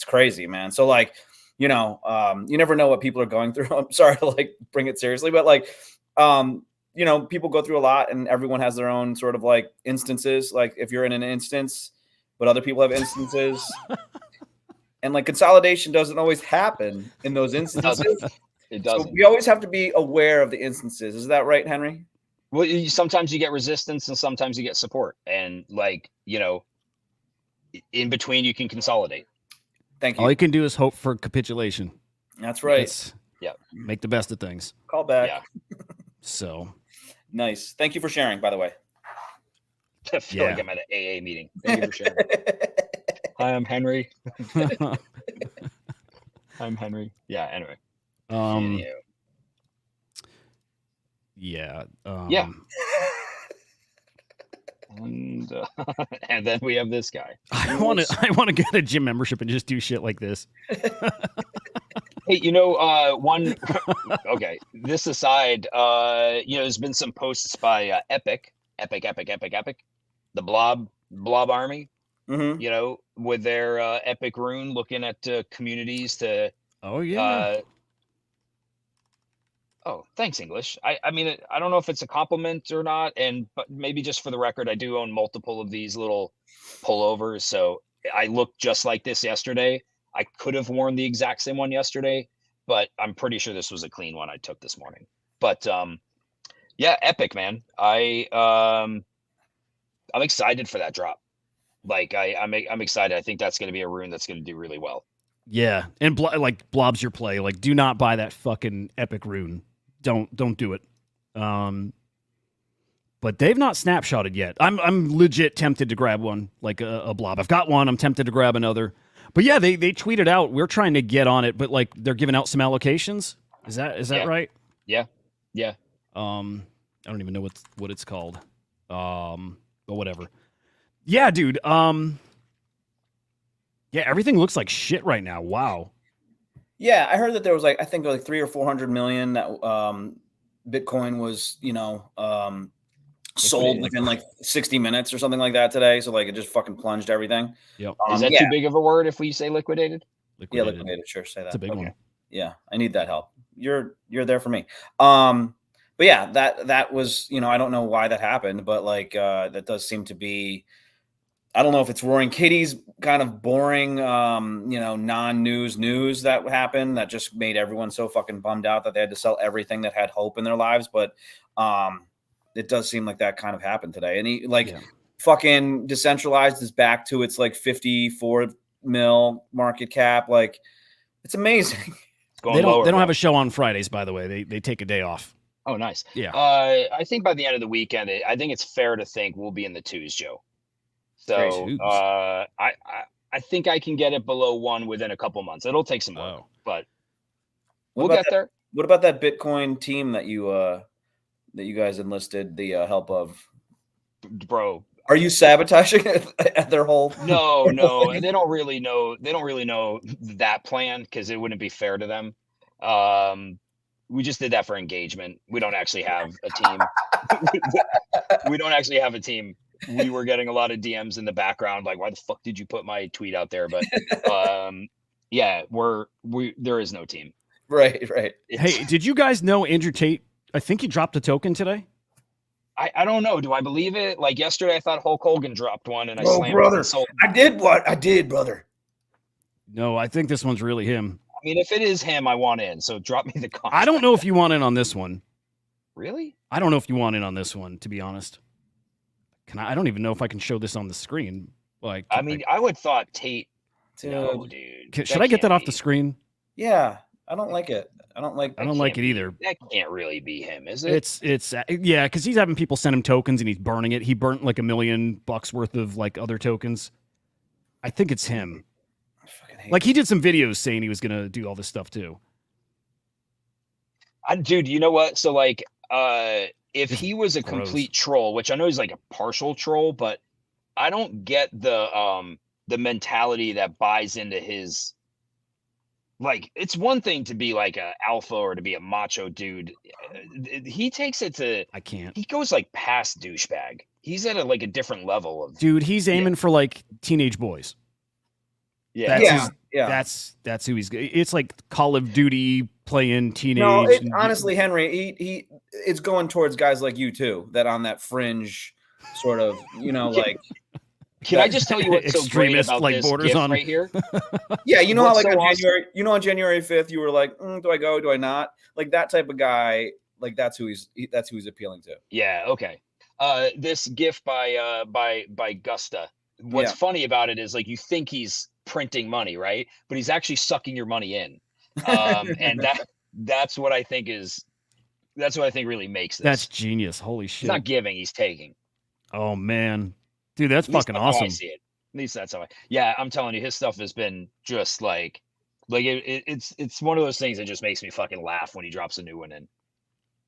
crazy, man. So like, you never know what people are going through. I'm sorry to like bring it seriously, but like, people go through a lot, and everyone has their own sort of like instances. Like if you're in an instance, but other people have instances. And like consolidation doesn't always happen in those instances. It doesn't. So we always have to be aware of the instances. Is that right, Henry? Well, sometimes you get resistance and sometimes you get support. And like, in between you can consolidate. Thank you. All you can do is hope for capitulation. That's right. Yeah. Make the best of things. Call back. Yeah. So. Nice. Thank you for sharing, by the way. I feel like I'm at an AA meeting. Thank you for sharing. Hi, I'm Henry. I'm Henry. Yeah, anyway. Yeah. Yeah. And then we have this guy. I want to get a gym membership and just do shit like this. Hey, okay, this aside, there's been some posts by Epic, the Blob Army, with their Epic Rune looking at communities to, oh yeah, Oh, thanks, English. I mean, I don't know if it's a compliment or not, but maybe just for the record, I do own multiple of these little pullovers. So I looked just like this yesterday. I could have worn the exact same one yesterday, but I'm pretty sure this was a clean one I took this morning. But yeah, epic, man. I'm excited for that drop. Like I'm excited. I think that's going to be a rune that's going to do really well. Yeah, and like Blob's your play. Like, do not buy that fucking epic rune. Don't do it. But they've not snapshotted yet. I'm legit tempted to grab one, like a Blob. I've got one. I'm tempted to grab another. But yeah, they tweeted out, we're trying to get on it, but like they're giving out some allocations. Is that right? Yeah. I don't even know what it's called. But whatever. Yeah, dude. Yeah, everything looks like shit right now. Wow. Yeah, I heard that there was I think 300 or 400 million that Bitcoin was, sold within like 60 minutes or something like that today. So like it just fucking plunged everything. Yep. Is that too big of a word if we say liquidated? Yeah, liquidated. Sure, say that. It's a big one. Yeah, I need that help. You're there for me. But yeah, that was, I don't know why that happened, but like that does seem to be, I don't know if it's Roaring Kitty's kind of boring, non-news news that happened that just made everyone so fucking bummed out that they had to sell everything that had hope in their lives. But it does seem like that kind of happened today. And fucking Decentralized is back to its like 54 mil market cap. Like, it's amazing. They don't have a show on Fridays, by the way. They take a day off. Oh, nice. Yeah. I think by the end of the weekend, I think it's fair to think we'll be in the twos, Joe. So I think I can get it below 1 within a couple months. It'll take some work, but we'll get there. What about that Bitcoin team that you guys enlisted the help of? Bro, are you sabotaging their whole? No, they don't really know. They don't really know that plan because it wouldn't be fair to them. We just did that for engagement. We don't actually have a team. We don't actually have a team. We were getting a lot of DMs in the background, like, why the fuck did you put my tweet out there? But yeah, there is no team. Right. Hey, did you guys know Andrew Tate? I think he dropped a token today. I don't know. Do I believe it? Like yesterday, I thought Hulk Hogan dropped one, and I slammed brother. it. So I did what I did, brother. No, I think this one's really him. I mean, if it is him, I want in. So drop me the contract. I don't know if you want in on this one. Really? I don't know if you want in on this one, to be honest. I don't even know if I can show this on the screen. Like, I would thought Tate. Dude. No, dude. Should I get that off the screen? Yeah, I don't like it. I don't like it either. That can't really be him, is it? It's yeah, because he's having people send him tokens and he's burning it. He burnt like $1 million worth of like other tokens. I think it's him. Like he did some videos saying he was gonna do all this stuff too. Dude, you know what? So like, if he was a complete troll, which I know he's like a partial troll, but I don't get the mentality that buys into his. Like, it's one thing to be like a alpha or to be a macho dude. He takes it to. I can't. He goes like past douchebag. He's at a different level of. Dude, he's aiming for like teenage boys. Yeah, that's who he's. It's like Call of Duty playing teenage. No, honestly, Henry, he it's going towards guys like you too, that on that fringe sort of, like. Can I just tell you what's so great about like this borders gift on right here? Yeah, you know how like so on January, on January 5th, you were like, do I go? Do I not? Like that type of guy. Like that's who he's appealing to. Yeah. Okay. This gift by Gusta. What's funny about it is like you think he's printing money, right? But he's actually sucking your money in, and that's what I think really makes this. That's genius. Holy shit! He's not giving; he's taking. Oh man. Dude, that's fucking awesome. I see it. At least that's how yeah, I'm telling you, his stuff has been just like it's one of those things that just makes me fucking laugh when he drops a new one in.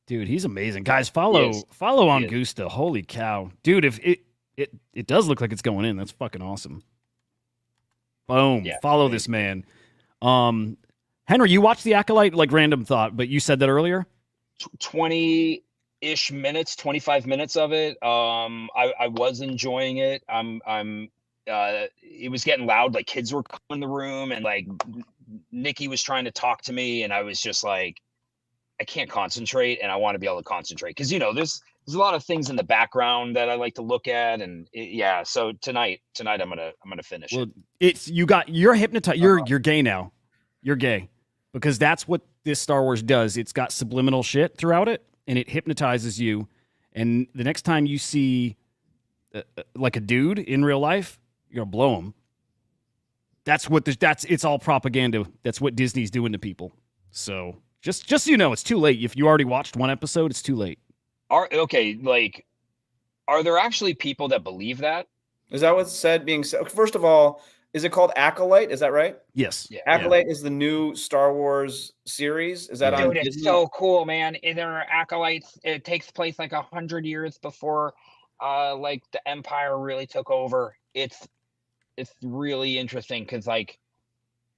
Dude, he's amazing. Guys, follow on Gusta. Holy cow. Dude, if it does look like it's going in, that's fucking awesome. Boom. Yeah, follow this man. Henry, you watched the Acolyte, like random thought, but you said that earlier? 20-ish minutes, 25 minutes of it. I was enjoying it. It was getting loud, like kids were coming in the room, and like Nikki was trying to talk to me, and I was just like, can't concentrate, and I want to be able to concentrate because there's a lot of things in the background that I like to look at, and so tonight I'm gonna finish Well, it. you're hypnotized. You're gay now. You're gay because that's what this Star Wars does. It's got subliminal shit throughout it, and it hypnotizes you. And the next time you see like a dude in real life, you're gonna blow him. That's it's all propaganda. That's what Disney's doing to people. So just so you know, it's too late. If you already watched one episode, it's too late. Are there actually people that believe that? Is that what's being said? First of all, is it called Acolyte? Is that right? Yes. Yeah. Acolyte is the new Star Wars series. Is that on Dude, it's Disney? so cool, man. There are acolytes. It takes place like 100 years before like the Empire really took over. It's really interesting because like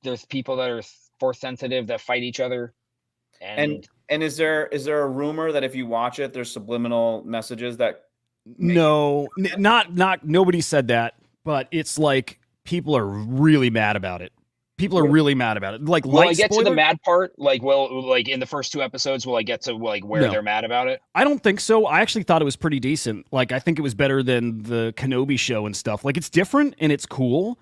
there's people that are force sensitive that fight each other. And is there a rumor that if you watch it, there's subliminal messages that No, not nobody said that, but it's like people are really mad about it. People are really mad about it. Like, will I light get to spoiler? the mad part? Like, like in the first 2 episodes, will I get to like where No. they're mad about it? I don't think so. I actually thought it was pretty decent. Like, I think it was better than the Kenobi show and stuff. Like, it's different and it's cool.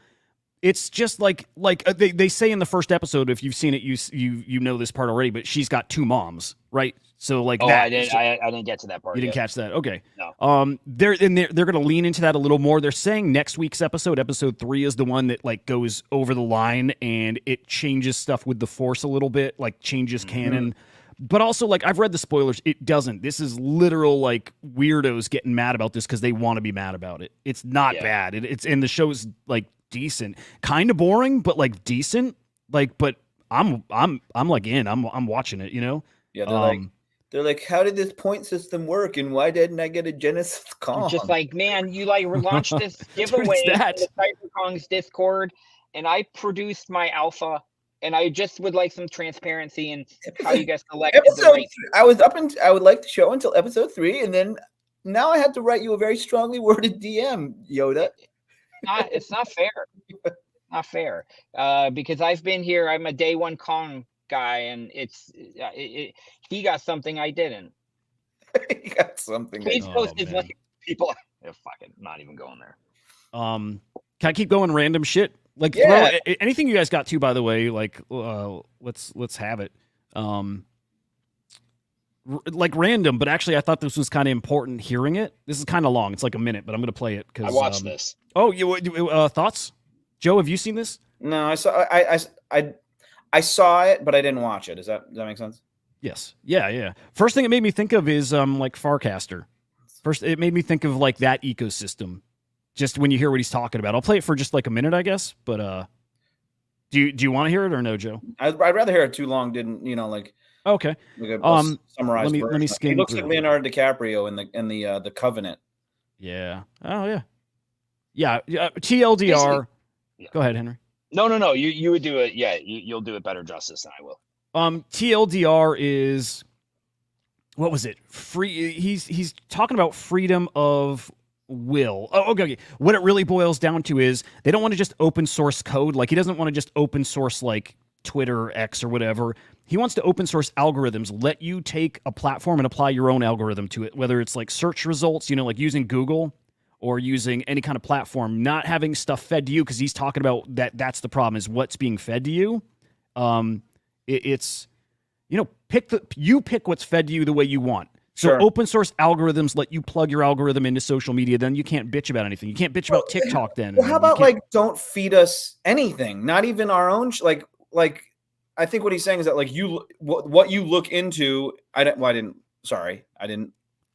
It's just like they say in the first episode, if you've seen it, you know this part already, but she's got 2 moms, right? So like that. I didn't get to that part. You didn't yet. catch that? Okay. No. They're going to lean into that a little more. They're saying next week's episode 3, is the one that like goes over the line and it changes stuff with the Force a little bit, like changes canon. But also, like, I've read the spoilers. It doesn't. This is literal like weirdos getting mad about this because they want to be mad about it. It's not bad. It's and the show's like decent, kind of boring, but like decent. Like, but I'm like in. I'm watching it. You know. Yeah, they're like, how did this point system work, and why didn't I get a Genesis call? Just like, man, you like launched this giveaway in the CyberKong's Discord, and I produced my alpha, and I just would like some transparency in how you guys selected the right. I would like to show until episode 3, and then now I have to write you a very strongly worded DM, Yoda. It's not fair. Not fair. Because I've been here. I'm a day one Kong guy, and he got something I didn't. He got something. Please post his like people. Fucking not even going there. Can I keep going random shit? Like, Yeah. throw anything you guys got to, by the way, like, let's have it. Like random, but actually I thought this was kind of important hearing it. This is kind of long. It's like a minute, but I'm going to play it because I watched this. Oh, you thoughts? Joe, have you seen this? No, I saw it, but I didn't watch it. Does that make sense? Yes. Yeah. First thing it made me think of is like Farcaster. First, it made me think of like that ecosystem. Just when you hear what he's talking about, I'll play it for just like a minute, I guess. But do you want to hear it or no, Joe? I'd rather hear it too long. Didn't like? Okay. Summarize. Let me skim He looks through. like Leonardo DiCaprio in the Covenant. Yeah. Oh yeah. Yeah. TLDR. Yeah. Go ahead, Henry. No. You would do it. Yeah, you'll do it better justice than I will. TLDR is, what was it? Free. He's talking about freedom of will. Oh, okay. What it really boils down to is they don't want to just open source code. Like, he doesn't want to just open source like Twitter, X, or whatever. He wants to open source algorithms, let you take a platform and apply your own algorithm to it, whether it's like search results, like using Google or using any kind of platform, not having stuff fed to you, because he's talking about that's the problem, is what's being fed to you. It's pick what's fed to you the way you want. So Sure. Open source algorithms let you plug your algorithm into social media. Then you can't bitch about anything. You can't bitch about TikTok then. Well, how about like don't feed us anything, not even our own like I think what he's saying is that like what you look into, I didn't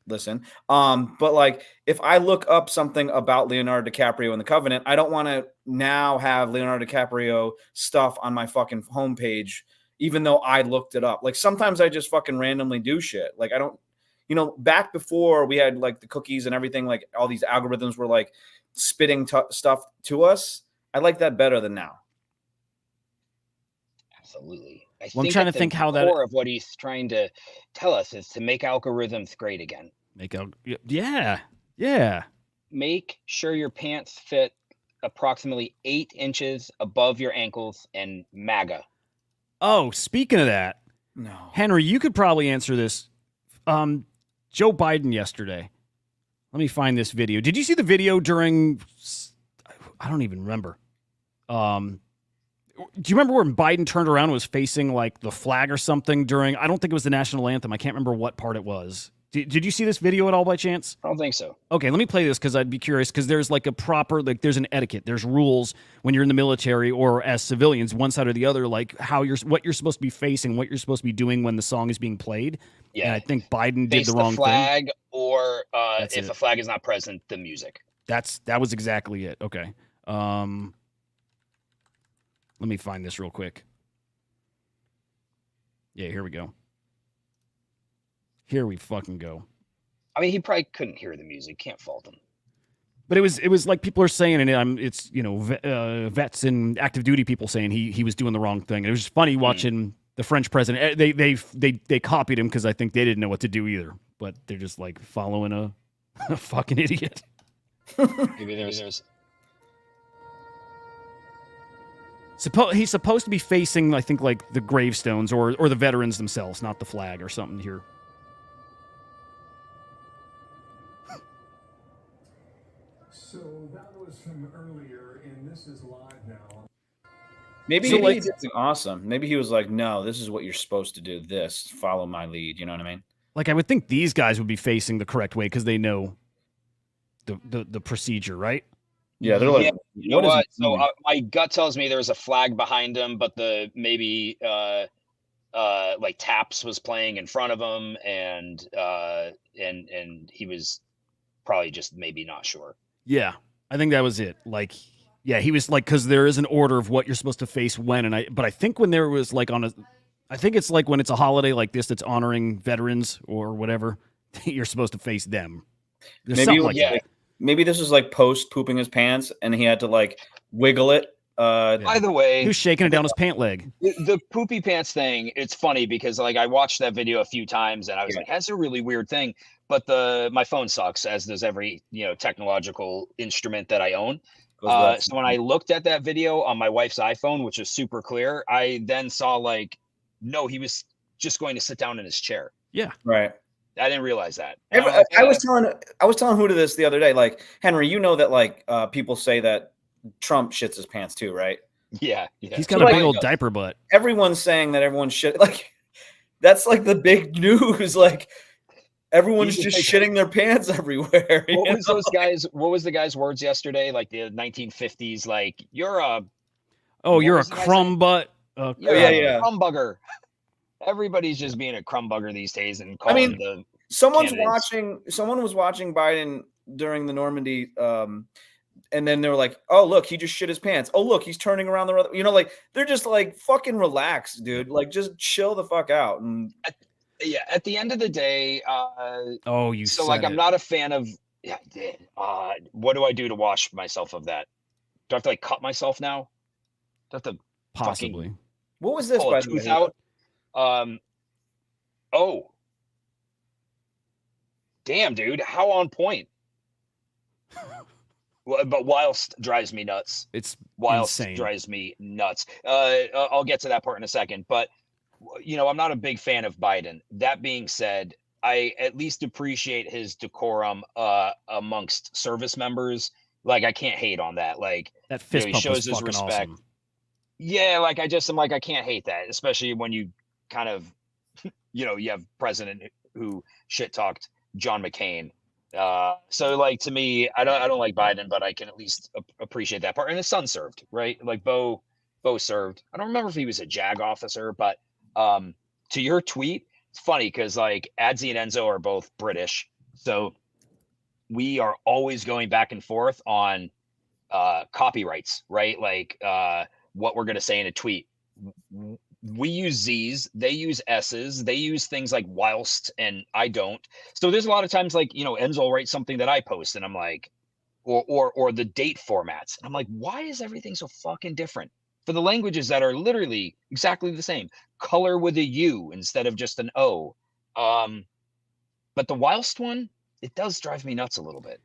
listen. But like if I look up something about Leonardo DiCaprio in the Covenant, I don't want to now have Leonardo DiCaprio stuff on my fucking homepage, even though I looked it up. Like sometimes I just fucking randomly do shit. Like I don't, back before we had like the cookies and everything, like all these algorithms were like spitting stuff to us. I like that better than now. Absolutely. I'm trying to think how that core of what he's trying to tell us is to make algorithms great again. Yeah. Make sure your pants fit approximately 8 inches above your ankles and MAGA. Oh, speaking of that, No. Henry, you could probably answer this. Joe Biden yesterday. Let me find this video. Did you see the video during? I don't even remember. Do you remember when Biden turned around and was facing like the flag or something during? I don't think it was the national anthem. I can't remember what part it was. Did you see this video at all by chance? I don't think so. Okay, let me play this because I'd be curious because there's like a proper, like there's an etiquette. There's rules when you're in the military or as civilians, one side or the other, like what you're supposed to be facing, what you're supposed to be doing when the song is being played. Yeah. And I think Biden did Face the wrong flag, thing. or That's if it. a flag is not present, the music. That was exactly it. Okay. Let me find this real quick. Yeah, here we go. Here we fucking go. I mean, he probably couldn't hear the music. Can't fault him. But it was like people are saying, and it's vets and active duty people saying he was doing the wrong thing. And it was just funny watching the French president. They copied him because I think they didn't know what to do either. But they're just like following a fucking idiot. Maybe there's He's supposed to be facing, I think, like the gravestones or the veterans themselves, not the flag or something here. So that was from earlier, and this is live now. Maybe So, he like- did something awesome. Maybe he was like, no, this is what you're supposed to do. This, follow my lead. You know what I mean? Like I would think these guys would be facing the correct way because they know the procedure, right? Yeah, they're like, Yeah, you know is what? he So doing? my gut tells me there's a flag behind him, but the maybe like taps was playing in front of him, and he was probably just maybe not sure. Yeah, I think that was it. Like, yeah, he was like, because there is an order of what you're supposed to face when, but I think when there was like I think it's like when it's a holiday like this that's honoring veterans or whatever, you're supposed to face them. There's Maybe something it was like yeah. that. Maybe this was like post pooping his pants, and he had to like wiggle it. Either way, He was shaking it down his pant leg. the poopy pants thing, it's funny because like I watched that video a few times and I was Yeah. like, that's a really weird thing. But my phone sucks, as does every technological instrument that I own. goes without So when I looked at that video on my wife's iPhone, which is super clear, I then saw like, no, he was just going to sit down in his chair. Yeah. right. I didn't realize that. I was telling Hudah this the other day. Like, Henry, you know that like people say that Trump shits his pants too, right? Yeah. He's got So, a like- big old diaper butt. Everyone's saying that everyone shit. Like, that's like the big news. Like, everyone's He's just like- shitting their pants everywhere. you What was know? those guys? What was the guy's words yesterday? Like the 1950s, like you're a Oh, What you're a was the guy's crumb name? butt. you're yeah, a yeah. crumb bugger. Everybody's just being a crumb bugger these days and I calling mean, the Someone was watching Biden during the Normandy, and then they were like, "Oh, look, he just shit his pants. Oh, look, he's turning around the other." Like they're just like, "Fucking relax, dude. Like, just chill the fuck out." And yeah. At the end of the day, Oh, you so said like it. I'm not a fan of. Yeah, what do I do to wash myself of that? Do I have to like cut myself now? Do I have to Possibly. what was this? pull By a the way? tooth out? Oh, damn, dude, how on point. Well, but whilst drives me nuts. It's Whilst insane. drives me nuts. I'll get to that part in a second, but I'm not a big fan of Biden. That being said, I at least appreciate his decorum amongst service members. Like I can't hate on that. Like That fist he pump shows was his fucking respect. awesome. yeah, like I'm like I can't hate that, especially when you kind of you have president who shit talked John McCain. So like to me, I don't like Biden, but I can at least appreciate that part. And his son served, right? Like Bo served. I don't remember if he was a JAG officer, but to your tweet, it's funny because like Adzi and Enzo are both British, so we are always going back and forth on copyrights, right? Like what we're gonna say in a tweet. We use Z's, they use S's, they use things like whilst, and I don't. So there's a lot of times like, Enzo will write something that I post and I'm like, or the date formats. And I'm like, why is everything so fucking different for the languages that are literally exactly the same? Color with a U instead of just an O. But the whilst one, it does drive me nuts a little bit.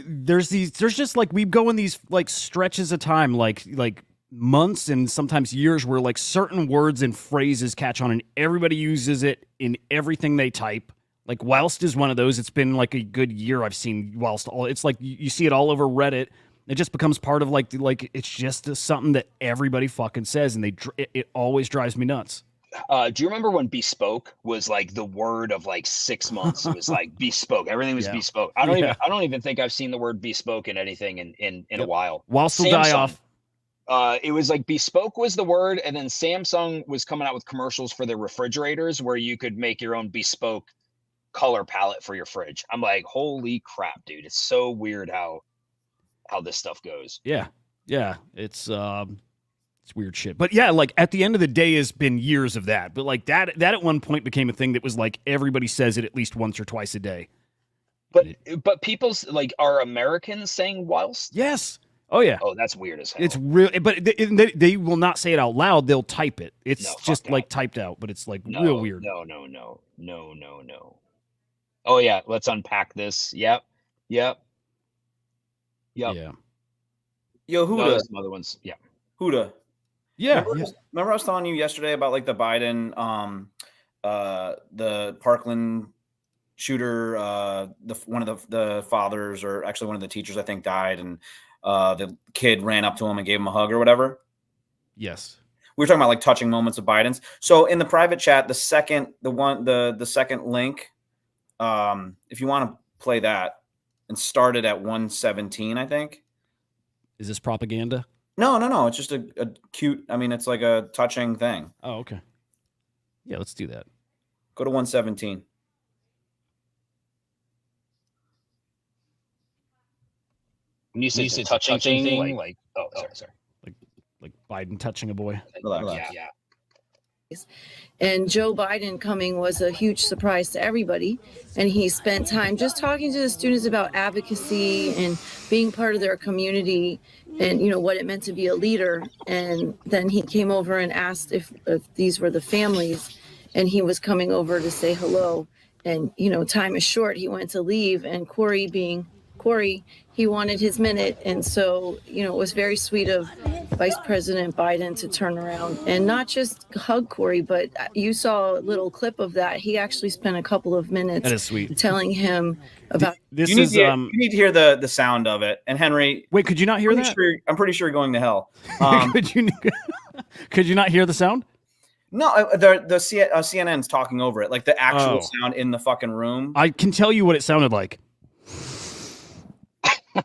There's just like we go in these like stretches of time, like months and sometimes years where like certain words and phrases catch on and everybody uses it in everything they type. Like whilst is one of those. It's been like a good year I've seen whilst. It's like you see it all over Reddit. It just becomes part of like it's just something that everybody fucking says, and it always drives me nuts. Do you remember when bespoke was like the word of like 6 months? It was like bespoke. Everything was bespoke. I don't even think I've seen the word bespoke in anything in a while. Whilst will die off. It was like bespoke was the word, and then Samsung was coming out with commercials for their refrigerators where you could make your own bespoke color palette for your fridge. I'm like, holy crap, dude! It's so weird how this stuff goes. Yeah, it's weird shit. But yeah, like at the end of the day, has been years of that. But like that at one point became a thing that was like everybody says it at least once or twice a day. But people's like, are Americans saying whilst? Yes. Oh yeah. Oh, that's weird as hell. It's real, but they will not say it out loud. They'll type it. It's just like typed out, but it's like real weird. No. Oh yeah, let's unpack this. Yep. Yeah. Yo, Hudah. No, there's some other ones. Yeah. Hudah. Yeah. Remember I was telling you yesterday about like the Biden, the Parkland shooter, one of the fathers, or actually one of the teachers, I think, died, and the kid ran up to him and gave him a hug or whatever. Yes. We were talking about like touching moments of Biden's. So in the private chat, the second link, if you want to play that, and start it at 1:17, I think. Is this propaganda? No. It's just a cute. I mean, it's like a touching thing. Oh, okay. Yeah, let's do that. Go to 1:17. When you say touching thing, like sorry. Like Biden touching a boy. Yeah. And Joe Biden coming was a huge surprise to everybody. And he spent time just talking to the students about advocacy and being part of their community and, you know, what it meant to be a leader. And then he came over and asked if these were the families, and he was coming over to say hello. And, you know, time is short. He went to leave, and Corey, being Corey, he wanted his minute. And so, you know, it was very sweet of Vice President Biden to turn around and not just hug Corey, but you saw a little clip of that. He actually spent a couple of minutes That is sweet. telling him about This You is need to hear the sound of it. And Henry, wait, could you not hear that? I'm pretty sure you're going to hell. Could you not hear the sound? No, CNN's talking over it, like the actual sound in the fucking room. I can tell you what it sounded like.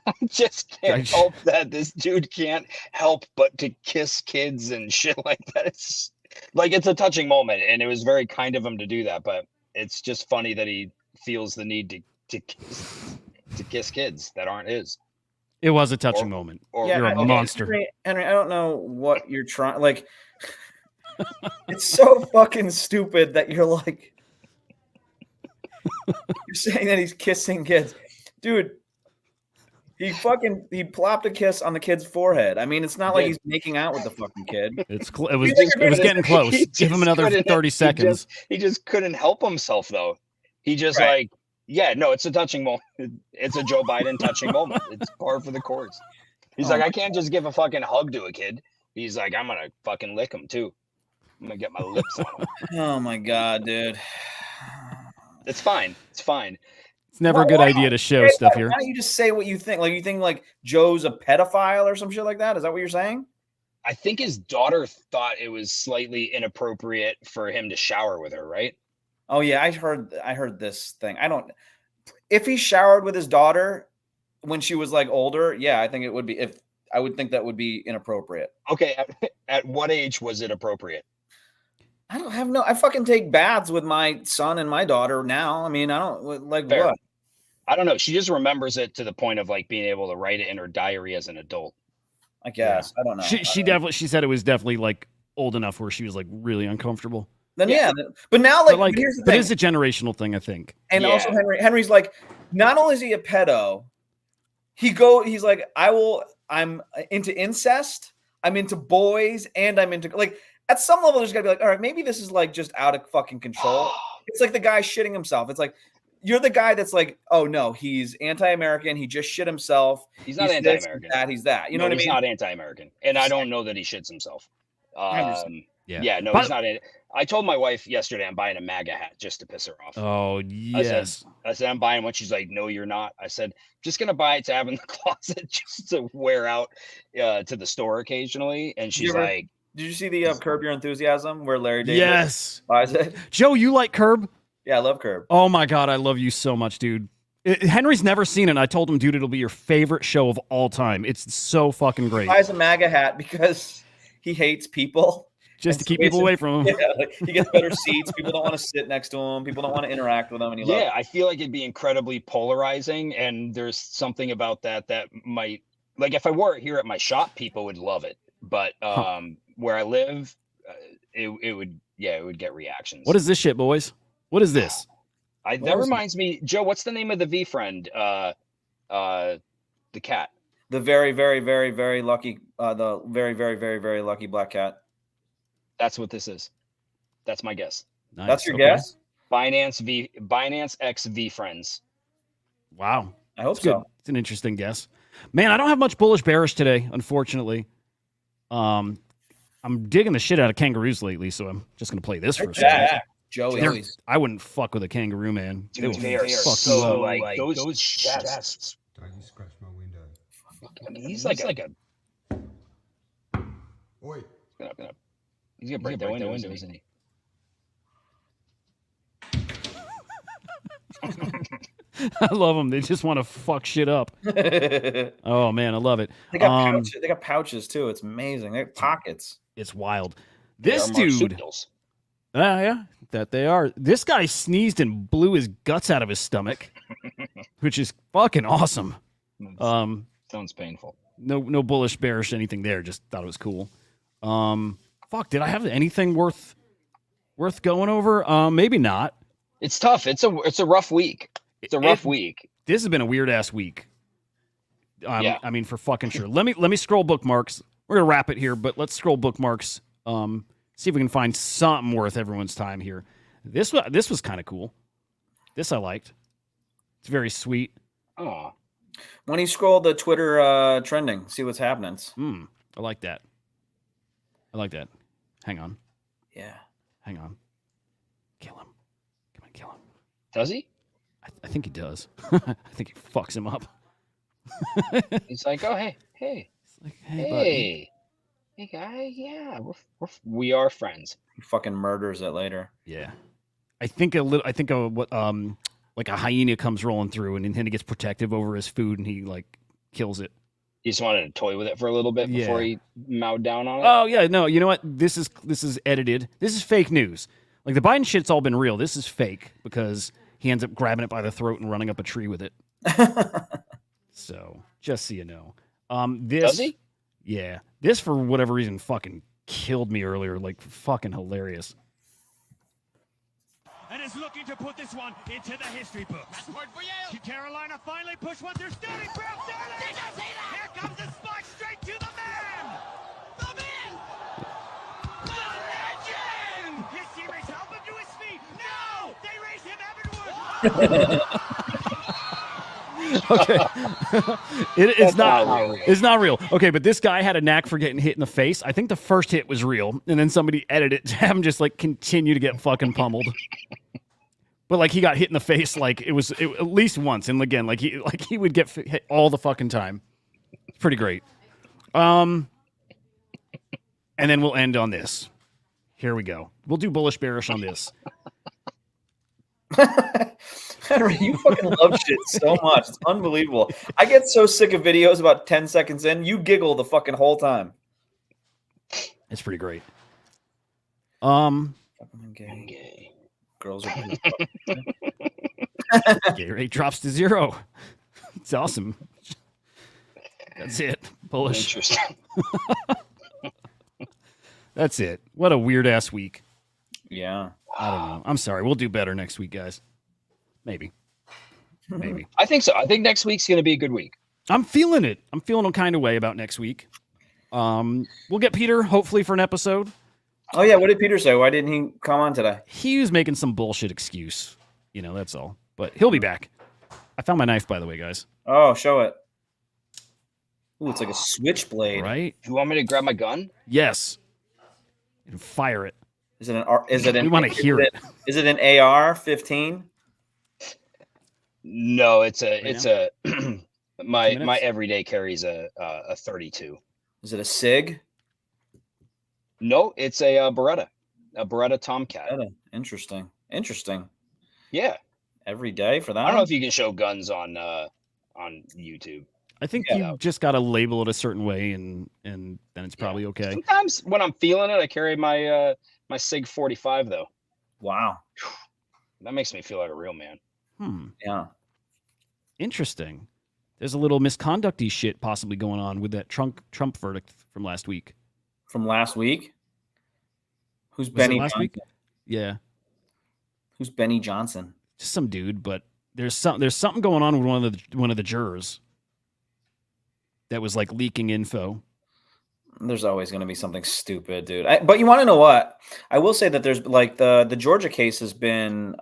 I just can't help that this dude can't help but to kiss kids and shit like that. It's like, it's a touching moment, and it was very kind of him to do that, but it's just funny that he feels the need to kiss kids that aren't his. It was a touching moment. You're a monster. Henry, I don't know what you're trying, like, it's so fucking stupid that you're like, you're saying that he's kissing kids. Dude, he plopped a kiss on the kid's forehead. I mean, it's not like he's making out with the fucking kid. It was getting close. Give him another 30 seconds. He just couldn't help himself, though. He just it's a touching moment. It's a Joe Biden touching moment. It's par for the course. He's like, I can't just give a fucking hug to a kid. He's like, I'm gonna fucking lick him too. I'm gonna get my lips on him. Oh my god, dude. It's fine. It's never a good idea to show stuff here. Why don't you just say what you think? Like, you think like Joe's a pedophile or some shit like that? Is that what you're saying? I think his daughter thought it was slightly inappropriate for him to shower with her, right? Oh yeah, I heard this thing. If he showered with his daughter when she was like older, yeah, I think it would be. I would think that would be inappropriate. Okay, at what age was it appropriate? I fucking take baths with my son and my daughter now. I mean, I don't like Fair. What? I don't know. She just remembers it to the point of like being able to write it in her diary as an adult. I guess. Yeah. I don't know. She said it was definitely like old enough where she was like really uncomfortable. Then but now like here's the thing. But it's a generational thing, I think. And also Henry's like, not only is he a pedo, he's like, I'm into incest, I'm into boys, and I'm into like, at some level there's gotta be like, all right, maybe this is like just out of fucking control. It's like the guy shitting himself. It's like, you're the guy that's like, oh no, he's anti-American. He just shit himself. He's not this, anti-American. He's that. You know No, what I he's mean? not anti-American, and I don't know that he shits himself. Yeah. No, But- he's not. I told my wife yesterday I'm buying a MAGA hat just to piss her off. Oh yes. I said I'm buying one. She's like, no, you're not. I said, just gonna buy it to have in the closet just to wear out to the store occasionally. And she's like, did you see the Curb Your Enthusiasm where Larry David Yes. buys it? Joe, you like Curb? Yeah, I love Curb. Oh my God, I love you so much, dude. Henry's never seen it. And I told him, dude, it'll be your favorite show of all time. It's so fucking great. He buys a MAGA hat because he hates people. Just to keep people away from him. Yeah, like, he gets better seats. People don't want to sit next to him. People don't want to interact with him. And he loves it. I feel like it'd be incredibly polarizing. And there's something about that might, like, if I wore it here at my shop, people would love it. But where I live, it would get reactions. What is this shit, boys? What is this? That reminds me, Joe, what's the name of the V friend? The cat. The very, very, very, very lucky, the very, very, very, very lucky black cat. That's what this is. That's my guess. Nice. That's your guess? Binance X V friends. Wow. I hope It's good. so. It's an interesting guess. Man, I don't have much bullish bearish today, unfortunately. I'm digging the shit out of kangaroos lately, so I'm just gonna play this for a second. Yeah, Joey. I wouldn't fuck with a kangaroo, man. Dude, they will fuck you so up. like those chests. Don't you scratch my window. He's like a. Oi. He's gonna break that window, isn't he? I love them. They just want to fuck shit up. they Oh man, I love it. got pouches too. It's amazing. They have pockets. It's wild. They This are marsupials. dude. Yeah, that they are. This guy sneezed and blew his guts out of his stomach, which is fucking awesome. Sounds painful. No bullish, bearish, anything there. Just thought it was cool. Fuck, did I have anything worth going over? Maybe not. It's tough. It's a rough week. It's a rough week. This has been a weird ass week. Yeah. I mean, for fucking sure. Let me scroll bookmarks. We're gonna wrap it here, but let's scroll bookmarks. See if we can find something worth everyone's time here. This was kind of cool. This I liked. It's very sweet. Oh, When you scroll the Twitter trending, see what's happening. I like that. Hang on. Yeah. Hang on. Kill him. Come on, kill him. does he? I think he does. I think he fucks him up. He's like, oh hey, It's like, hey, buddy. hey guy, yeah, we are friends. He fucking murders it later. Yeah. I think what like a hyena comes rolling through and then he gets protective over his food and he like kills it. He just wanted to toy with it for a little bit before Yeah. he mowed down on it. Oh yeah, no, you know what? This is edited. This is fake news. Like the Biden shit's all been real. This is fake because he ends up grabbing it by the throat and running up a tree with it. So just so you know. This Does he? Yeah. This for whatever reason fucking killed me earlier. Like fucking hilarious. And is looking to put this one into the history books. Can Carolina finally push one through Sterling? Did I see that? Here comes the spike straight to the man! The man! The legend! His teammates help him to his feet. No! They raise him heavenward! Okay. It's not not real. it's not real. Okay, but this guy had a knack for getting hit in the face. I think the first hit was real, and then somebody edited it to have him just like continue to get fucking pummeled. But like he got hit in the face like it at least once, and again like he would get hit all the fucking time. It's pretty great. And then we'll end on this. Here we go. We'll do bullish bearish on this. Henry, you fucking love shit so much. It's unbelievable. I get so sick of videos about 10 seconds in. You giggle the fucking whole time. It's pretty great. Fucking gay. Okay. Girls are Gay rate drops to 0. It's awesome. That's it. Bullish. Interesting. That's it. What a weird ass week. Yeah. I don't know. I'm sorry. We'll do better next week, guys. Maybe. I think so. I think next week's going to be a good week. I'm feeling it. I'm feeling a kind of way about next week. We'll get Peter hopefully for an episode. Oh, yeah. What did Peter say? Why didn't he come on today? He was making some bullshit excuse. That's all. But he'll be back. I found my knife, by the way, guys. Oh, show it. Ooh, it's like a switchblade. Right? You want me to grab my gun? Yes. And fire it. Is it an? We want to hear it. Is it an AR-15? No, it's Right a my minutes? everyday carries a 32. Is it a SIG? No, it's a Beretta Tomcat. Interesting. Yeah, Every day for that. I don't know if you can show guns on YouTube. I think Yeah. you just got to label it a certain way, and then it's probably okay. Sometimes when I'm feeling it, I carry my my Sig 45 though. Wow. That makes me feel like a real man. Yeah. Interesting. There's a little misconducty shit possibly going on with that Trump verdict from last week. From last week. Who's Was Benny it last Johnson? week? Yeah, Who's Benny Johnson? just some dude, but there's something going on with one of the jurors that was like leaking info. There's always going to be something stupid, dude. But you want to know what? I will say that there's like the Georgia case has been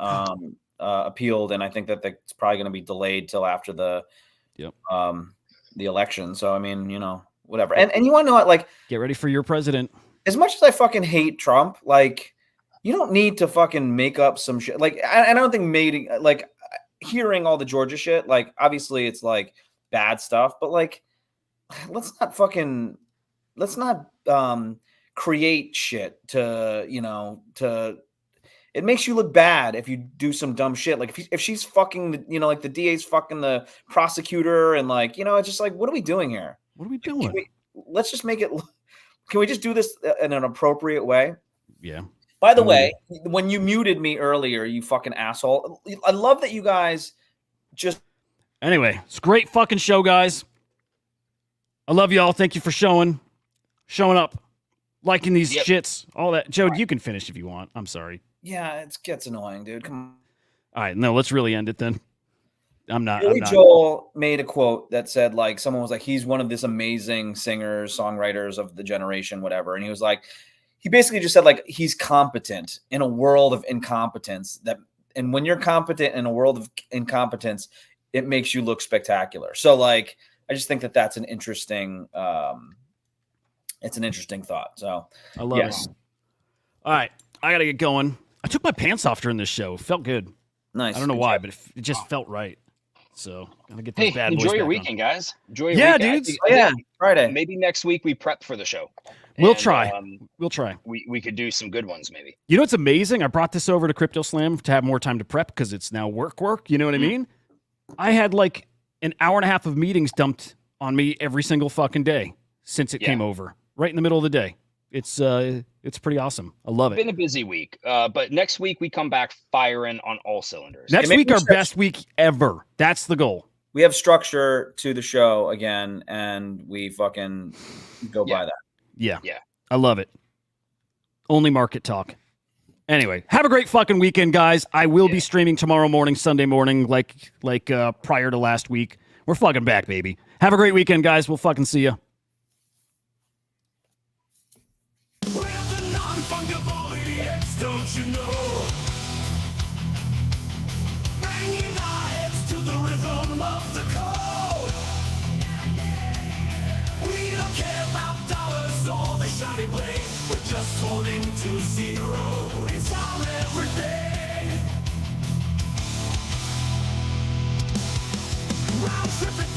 appealed, and I think that it's probably going to be delayed till after the election. So I mean, whatever. And you want to know what? Like, Get ready for your president. as much as I fucking hate Trump, like, you don't need to fucking make up some shit. Like, I don't think hearing all the Georgia shit, like, obviously it's like bad stuff, but like, let's not create shit to it makes you look bad if you do some dumb shit. Like if she's fucking, like the DA's fucking the prosecutor, and like, it's just like, what are we doing here? What are we doing? Let's just make it. Can we just do this in an appropriate way? Yeah. By the way, when you muted me earlier, you fucking asshole. I love that you guys just. Anyway, it's a great fucking show, guys. I love y'all. Thank you for showing up, liking these shits, all that. Joe, you can finish if you want. I'm sorry. Yeah, it gets annoying, dude. Come on. All right, no, let's really end it then. I'm not. Joel made a quote that said, like, someone was like, he's one of this amazing singers, songwriters of the generation, whatever. And he was like, he basically just said, like, he's competent in a world of incompetence. And when you're competent in a world of incompetence, it makes you look spectacular. So, like, I just think that that's an interesting, it's an interesting thought. So I love it. All right, I gotta get going. I took my pants off during this show. It felt good. Nice. I don't know why, but it just felt right. So gotta get those bad boys enjoy your back weekend, guys. Enjoy your Yeah, weekend. dudes. I think Friday. Maybe next week we prep for the show. We'll And, try. We'll try. We could do some good ones, maybe. You know what's amazing? I brought this over to Crypto Slam to have more time to prep because it's now work. You know what I mean? I had like an hour and a half of meetings dumped on me every single fucking day since it came over, right in the middle of the day. It's pretty awesome. I love it. It's been a busy week, but next week we come back firing on all cylinders. Next week, our best week ever. That's the goal. We have structure to the show again, and we fucking go by that. Yeah. I love it. Only market talk. Anyway, have a great fucking weekend, guys. I will be streaming tomorrow morning, Sunday morning, like prior to last week. We're fucking back, baby. Have a great weekend, guys. We'll fucking see you. We're the non-fungible idiots, don't you know? Banging our heads to the rhythm of the code. We don't care about dollars or the shiny blade. We're just holding to zero. It's our everything. Round tripping